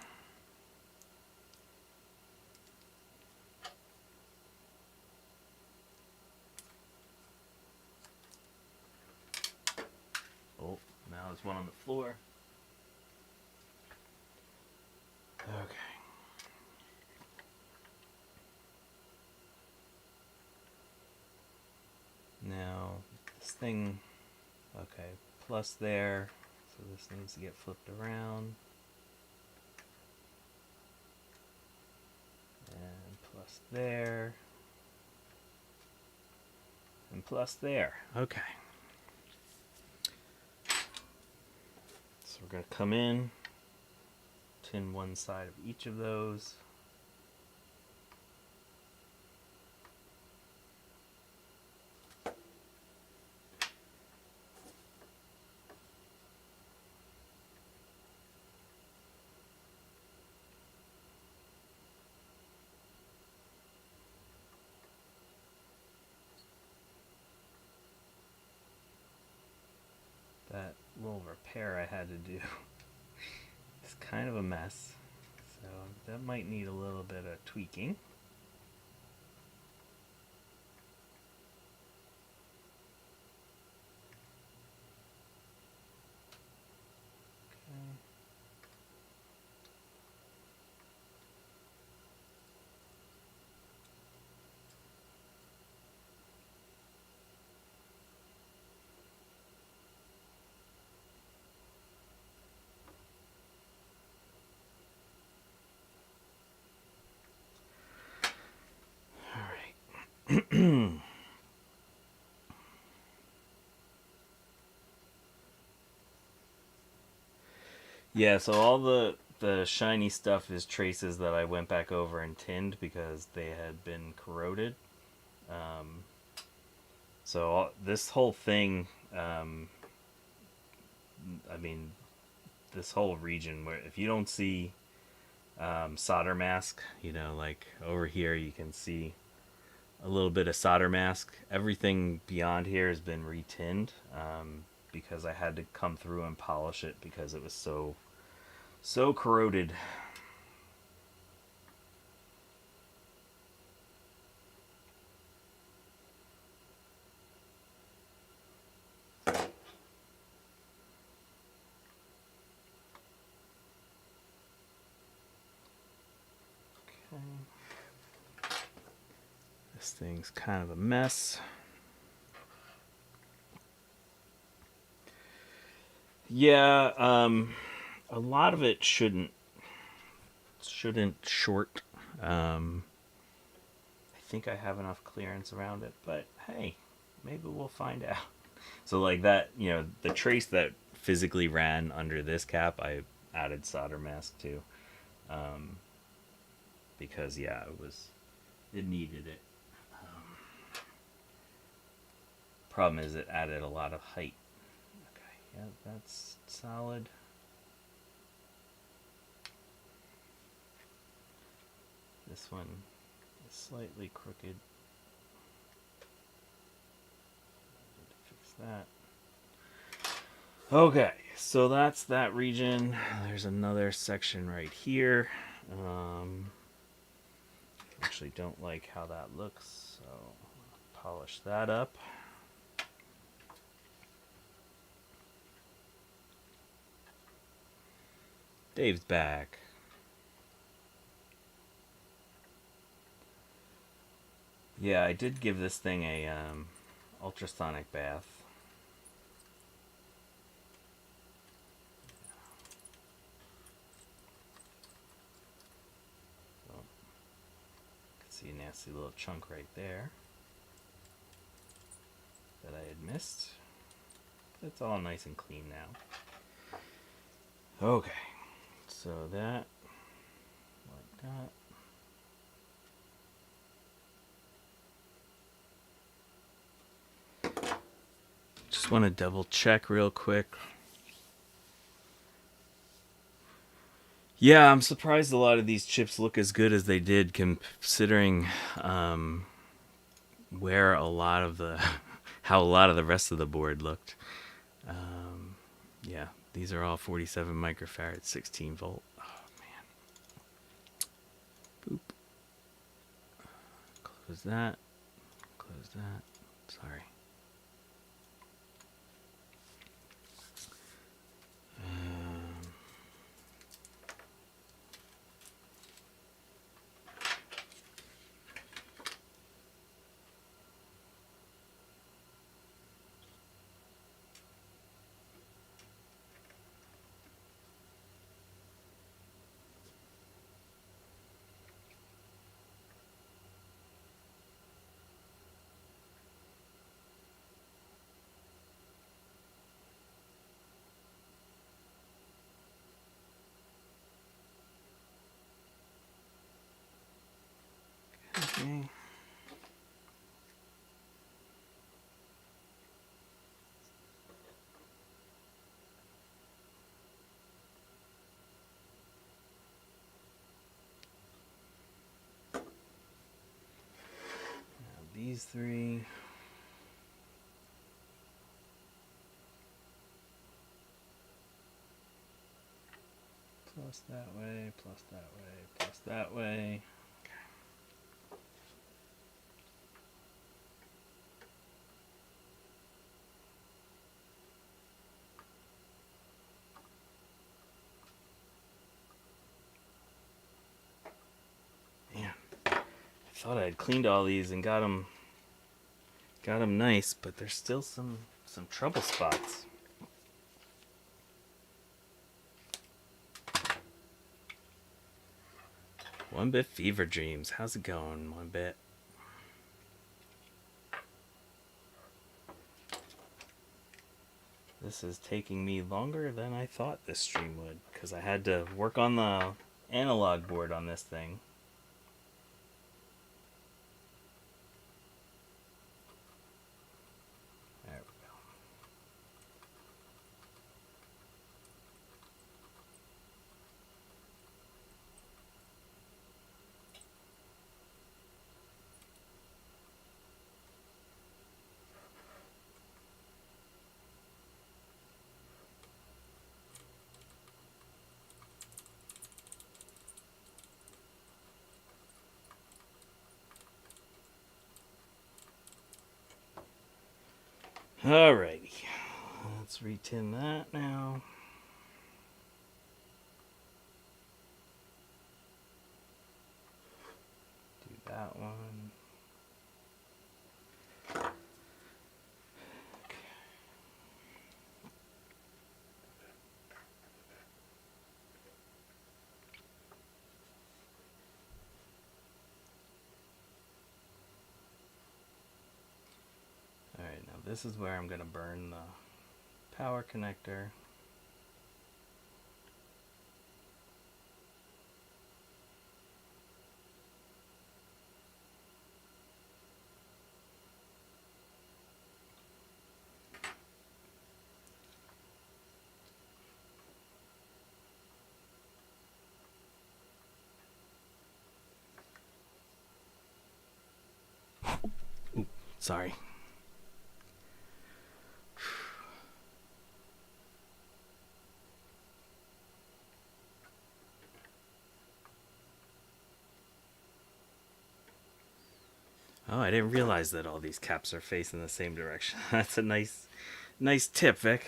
Oh, now there's one on the floor. Okay. thing, okay, plus there, so this needs to get flipped around. And plus there. And plus there. Okay. So we're going to come in, tin one side of each of those. That little repair I had to do is kind of a mess, so that might need a little bit of tweaking. Yeah, so all the shiny stuff is traces that I went back over and tinned because they had been corroded. So this whole thing, I mean, this whole region where if you don't see solder mask, you know, like over here you can see a little bit of solder mask. Everything beyond here has been retinned because I had to come through and polish it because it was so corroded. This thing's kind of a mess. Yeah, a lot of it shouldn't short. I think I have enough clearance around it, but hey, maybe we'll find out. So like that, you know, the trace that physically ran under this cap, I added solder mask to, because yeah, it needed it. Problem is, it added a lot of height. Okay, yeah, that's solid. This one is slightly crooked. Need to fix that. Okay, so that's that region. There's another section right here. Actually don't like how that looks, so polish that up. Dave's back. Yeah, I did give this thing a ultrasonic bath. So, you can see a nasty little chunk right there that I had missed. It's all nice and clean now. Okay, so that, like that. Just want to double check real quick. Yeah, I'm surprised a lot of these chips look as good as they did, considering where a lot of the how a lot of the rest of the board looked. Yeah, these are all 47 microfarad, 16 volt. Oh man. Boop. Close that. Close that. Sorry. Okay. Now these three. Plus that way, plus that way, plus that way. Man, I thought I had cleaned all these and got them nice, but there's still some trouble spots. One Bit Fever Dreams. How's it going, One Bit? This is taking me longer than I thought this stream would, because I had to work on the analog board on this thing. There we go. Alrighty, let's retin that now. Do that one. Alright, now this is where I'm going to burn the power connector. Ooh, sorry. Oh, I didn't realize that all these caps are facing the same direction. That's a nice tip, Vic.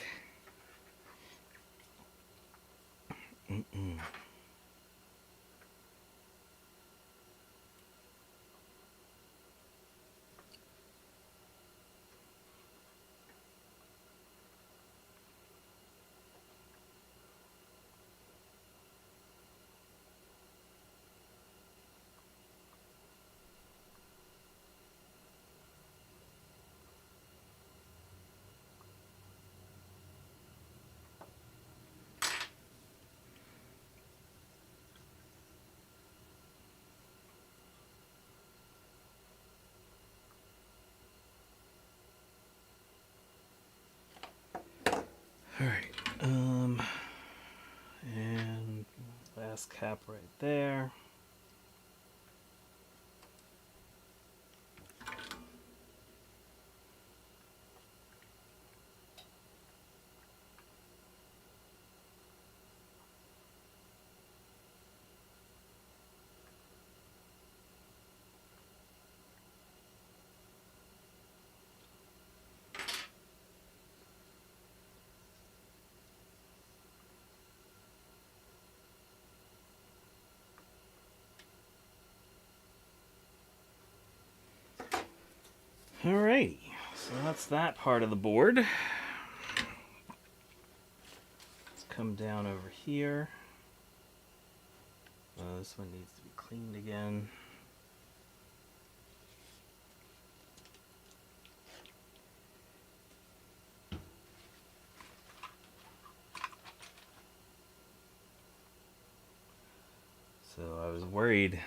Alright, and last cap right there. Alrighty, so that's that part of the board. Let's come down over here. This one needs to be cleaned again. So I was worried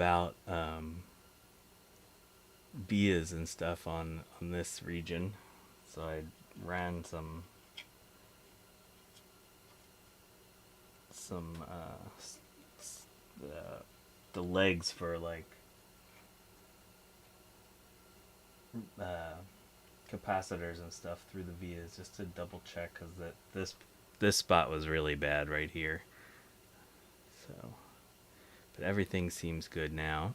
about vias and stuff on this region, so I ran some the legs for like uh, capacitors and stuff through the vias just to double check, because this spot was really bad right here. So, but everything seems good now.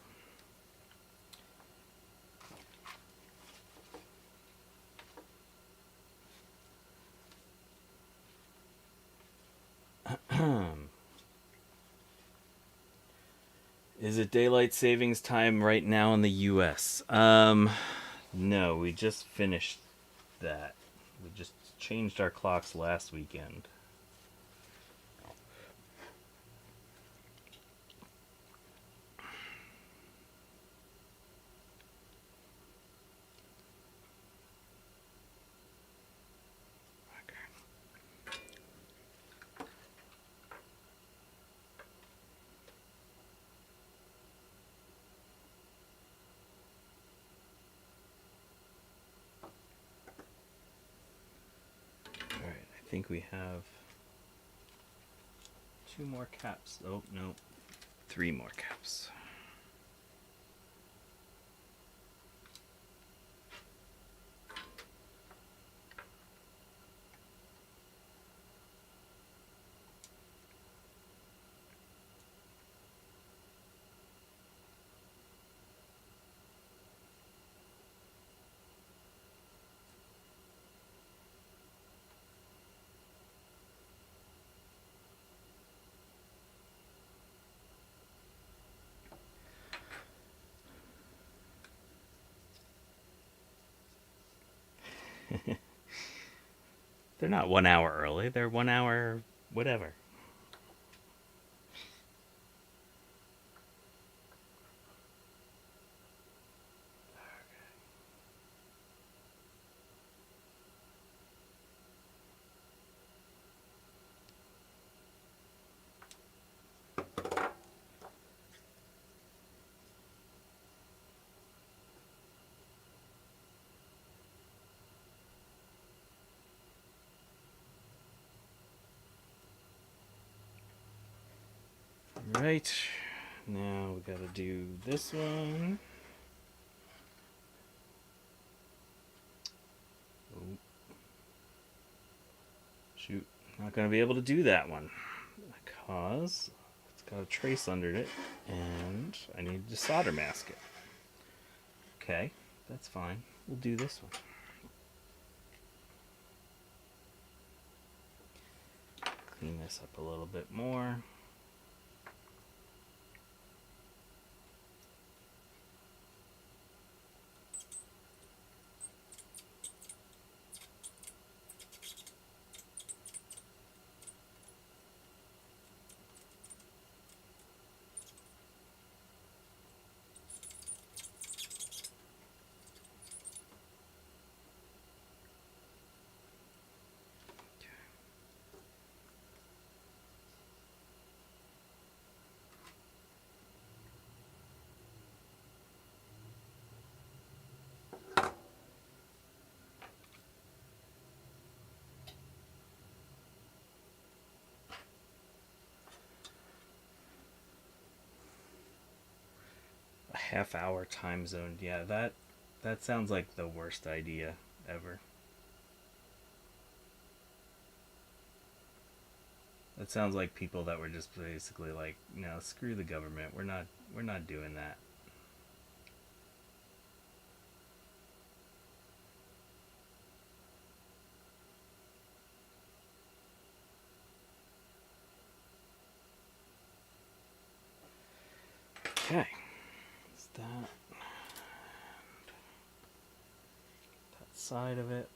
Is it daylight savings time right now in the U.S.? No, we just finished that. We just changed our clocks last weekend. Alright, I think we have 2 more caps. Oh, no. 3 more caps. They're not 1 hour early. They're 1 hour whatever. Right. Now we gotta do this one. Oh. Shoot. Not gonna be able to do that one, because it's got a trace under it, and I need to solder mask it. Okay, that's fine. We'll do this one. Clean this up a little bit more. Half-hour time zone. Yeah, that sounds like the worst idea ever. That sounds like people that were just basically like, no, screw the government. We're not doing that. Okay. Is that side of it?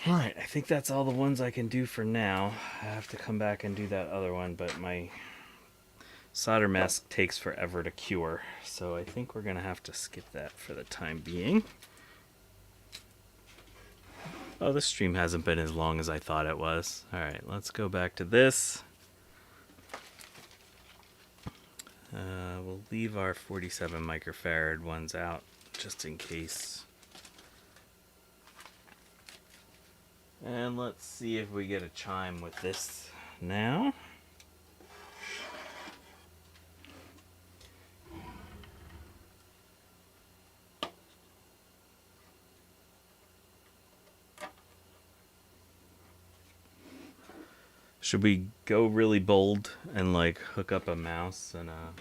Alright, I think that's all the ones I can do for now. I have to come back and do that other one, but my solder mask takes forever to cure, so I think we're going to have to skip that for the time being. Oh, this stream hasn't been as long as I thought it was. Alright, let's go back to this. We'll leave our 47 microfarad ones out just in case. And let's see if we get a chime with this now. Should we go really bold and like hook up a mouse and a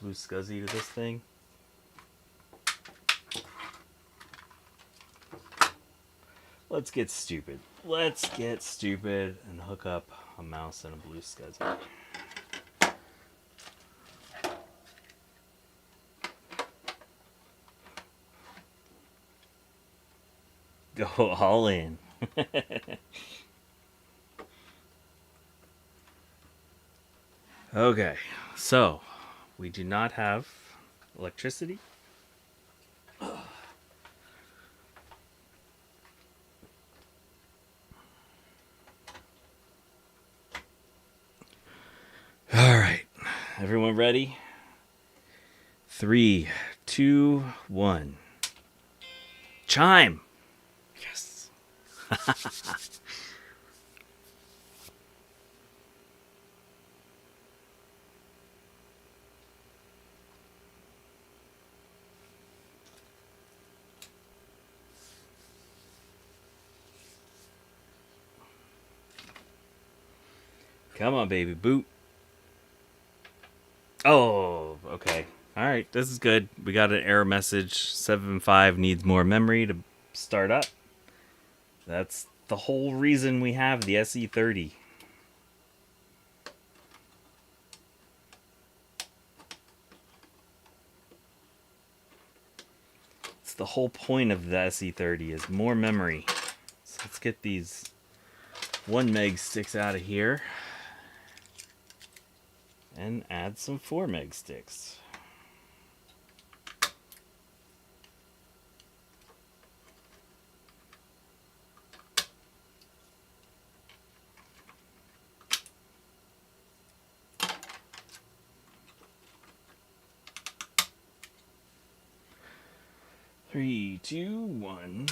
BlueSCSI to this thing? Let's get stupid. Let's get stupid and hook up a mouse and a BlueSCSI. Go all in. Okay, so we do not have electricity. All right, everyone ready? 3, 2, 1. Chime! Yes. Come on, baby, boot. Oh, okay. All right, this is good. We got an error message. 7.5 needs more memory to start up. That's the whole reason we have the SE30. It's the whole point of the SE30 is more memory. So let's get these 1 meg sticks out of here and add some 4 meg sticks. Three, two, one.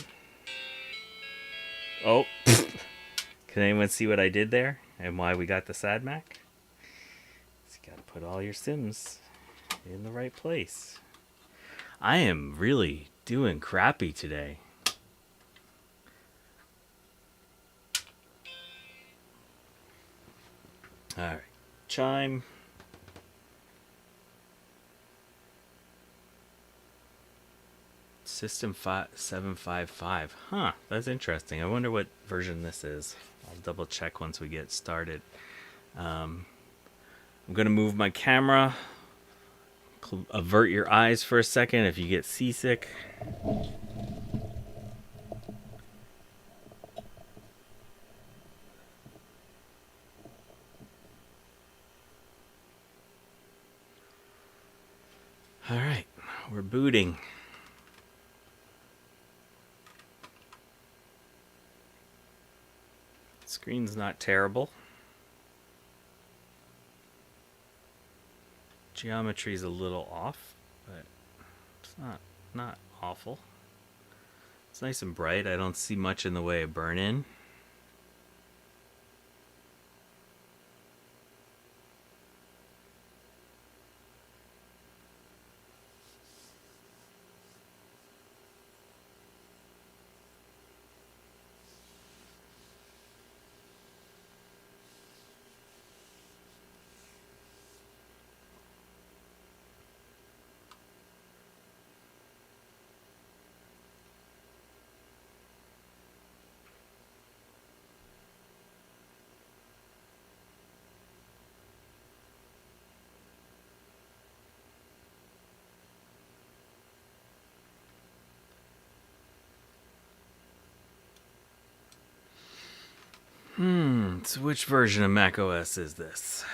Oh, can anyone see what I did there and why we got the SADMAC? So you gotta put all your Sims in the right place. I am really doing crappy today. Alright, chime. System 755. Huh, that's interesting. I wonder what version this is. I'll double check once we get started. I'm going to move my camera. Avert your eyes for a second if you get seasick. All right, we're booting. Screen's not terrible. Geometry's a little off, but it's not awful. It's nice and bright. I don't see much in the way of burn-in. So which version of macOS is this?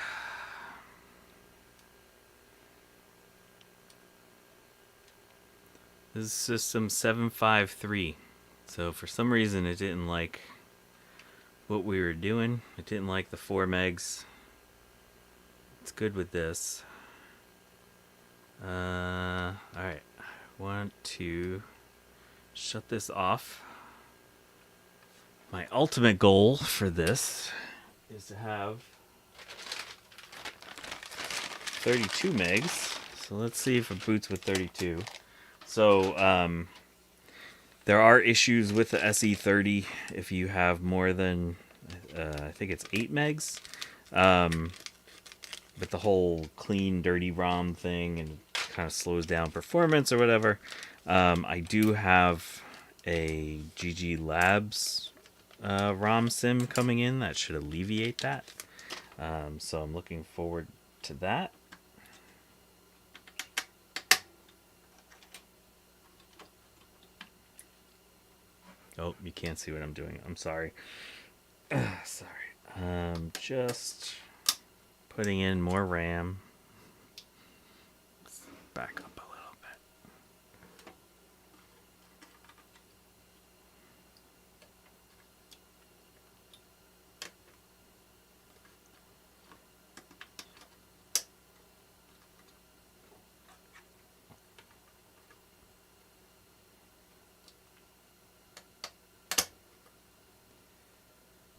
This is system 753. So for some reason it didn't like what we were doing. It didn't like the 4 megs. It's good with this. Alright. I want to shut this off. My ultimate goal for this is to have 32 megs. So let's see if it boots with 32. So there are issues with the SE30 if you have more than, I think it's 8 megs. With the whole clean, dirty ROM thing, and kind of slows down performance or whatever. I do have a GG Labs ROM sim coming in that should alleviate that. So I'm looking forward to that. Oh, you can't see what I'm doing. I'm sorry. Sorry. Just putting in more RAM. Let's back up a little bit.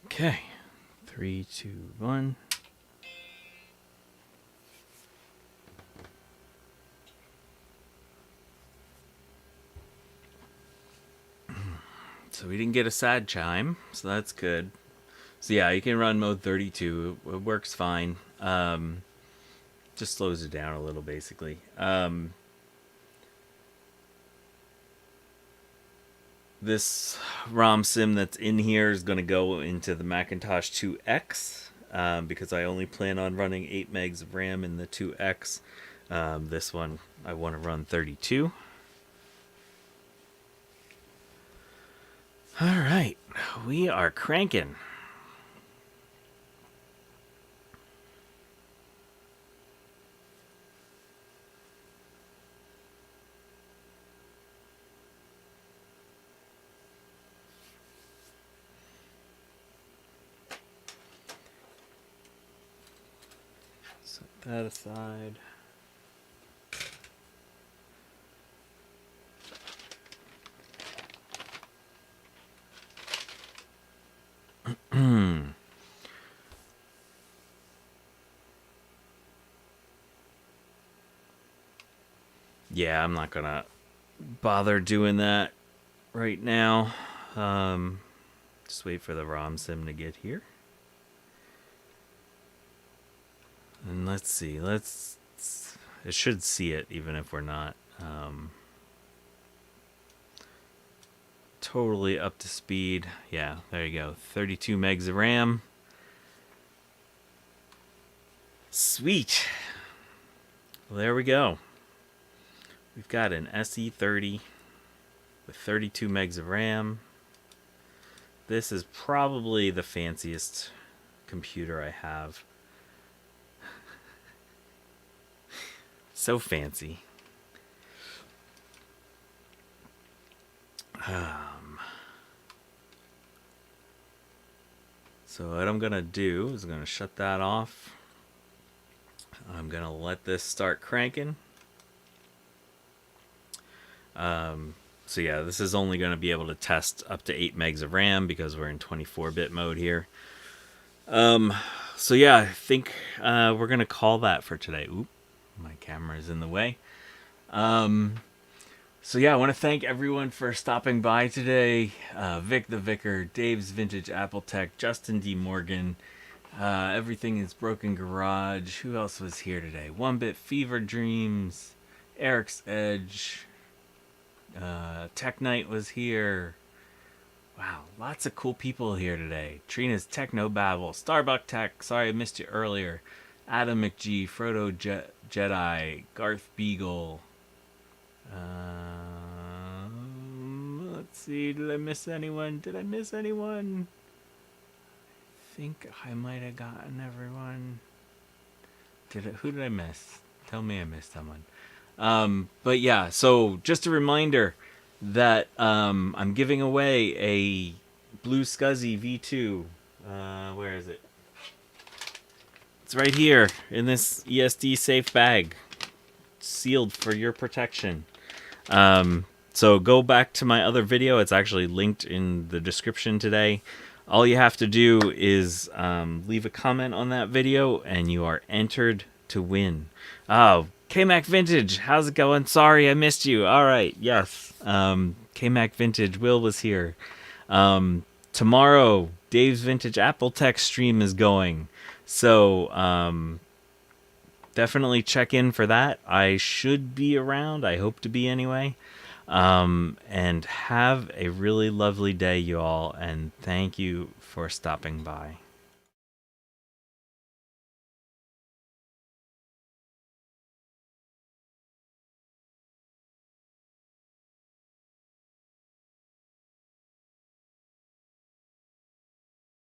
Okay. 3, 2, 1. So we didn't get a sad chime, so that's good. So yeah, you can run mode 32. It works fine. Just slows it down a little, basically. This ROM sim that's in here is going to go into the Macintosh 2X because I only plan on running 8 megs of RAM in the 2X. This one I want to run 32. All right, we are cranking. Set that aside. Yeah, I'm not gonna bother doing that right now. Just wait for the ROM sim to get here. And let's see. It should see it even if we're not totally up to speed. Yeah, there you go. 32 megs of RAM. Sweet. Well, there we go. We've got an SE30 with 32 megs of RAM. This is probably the fanciest computer I have. So fancy. So what I'm gonna do is I'm gonna shut that off. I'm gonna let this start cranking. So yeah, this is only going to be able to test up to 8 megs of RAM because we're in 24-bit mode here. So yeah, I think we're going to call that for today. Oop, my camera is in the way. So yeah, I want to thank everyone for stopping by today. Vic the Vicar, Dave's Vintage Apple Tech, Justin D. Morgan, Everything is Broken Garage. Who else was here today? One Bit Fever Dreams, Eric's Edge, Tech Knight was here. Wow, lots of cool people here today. Trina's Techno Babble, Starbuck Tech, sorry I missed you earlier. Adam McGee, Frodo Jedi, Garth Beagle. Let's see, did I miss anyone? think I might have gotten everyone. Who did I miss? Tell me I missed someone. But yeah, so just a reminder that I'm giving away a BlueSCSI V2. Where is it? It's right here in this ESD safe bag, sealed for your protection. So go back to my other video. It's actually linked in the description today. All you have to do is leave a comment on that video, and you are entered to win. Oh, K-Mac Vintage, how's it going? Sorry I missed you. All right, yes. K-Mac Vintage, Will was here. Tomorrow, Dave's Vintage Apple Tech stream is going. So definitely check in for that. I should be around. I hope to be anyway. And have a really lovely day, you all. And thank you for stopping by.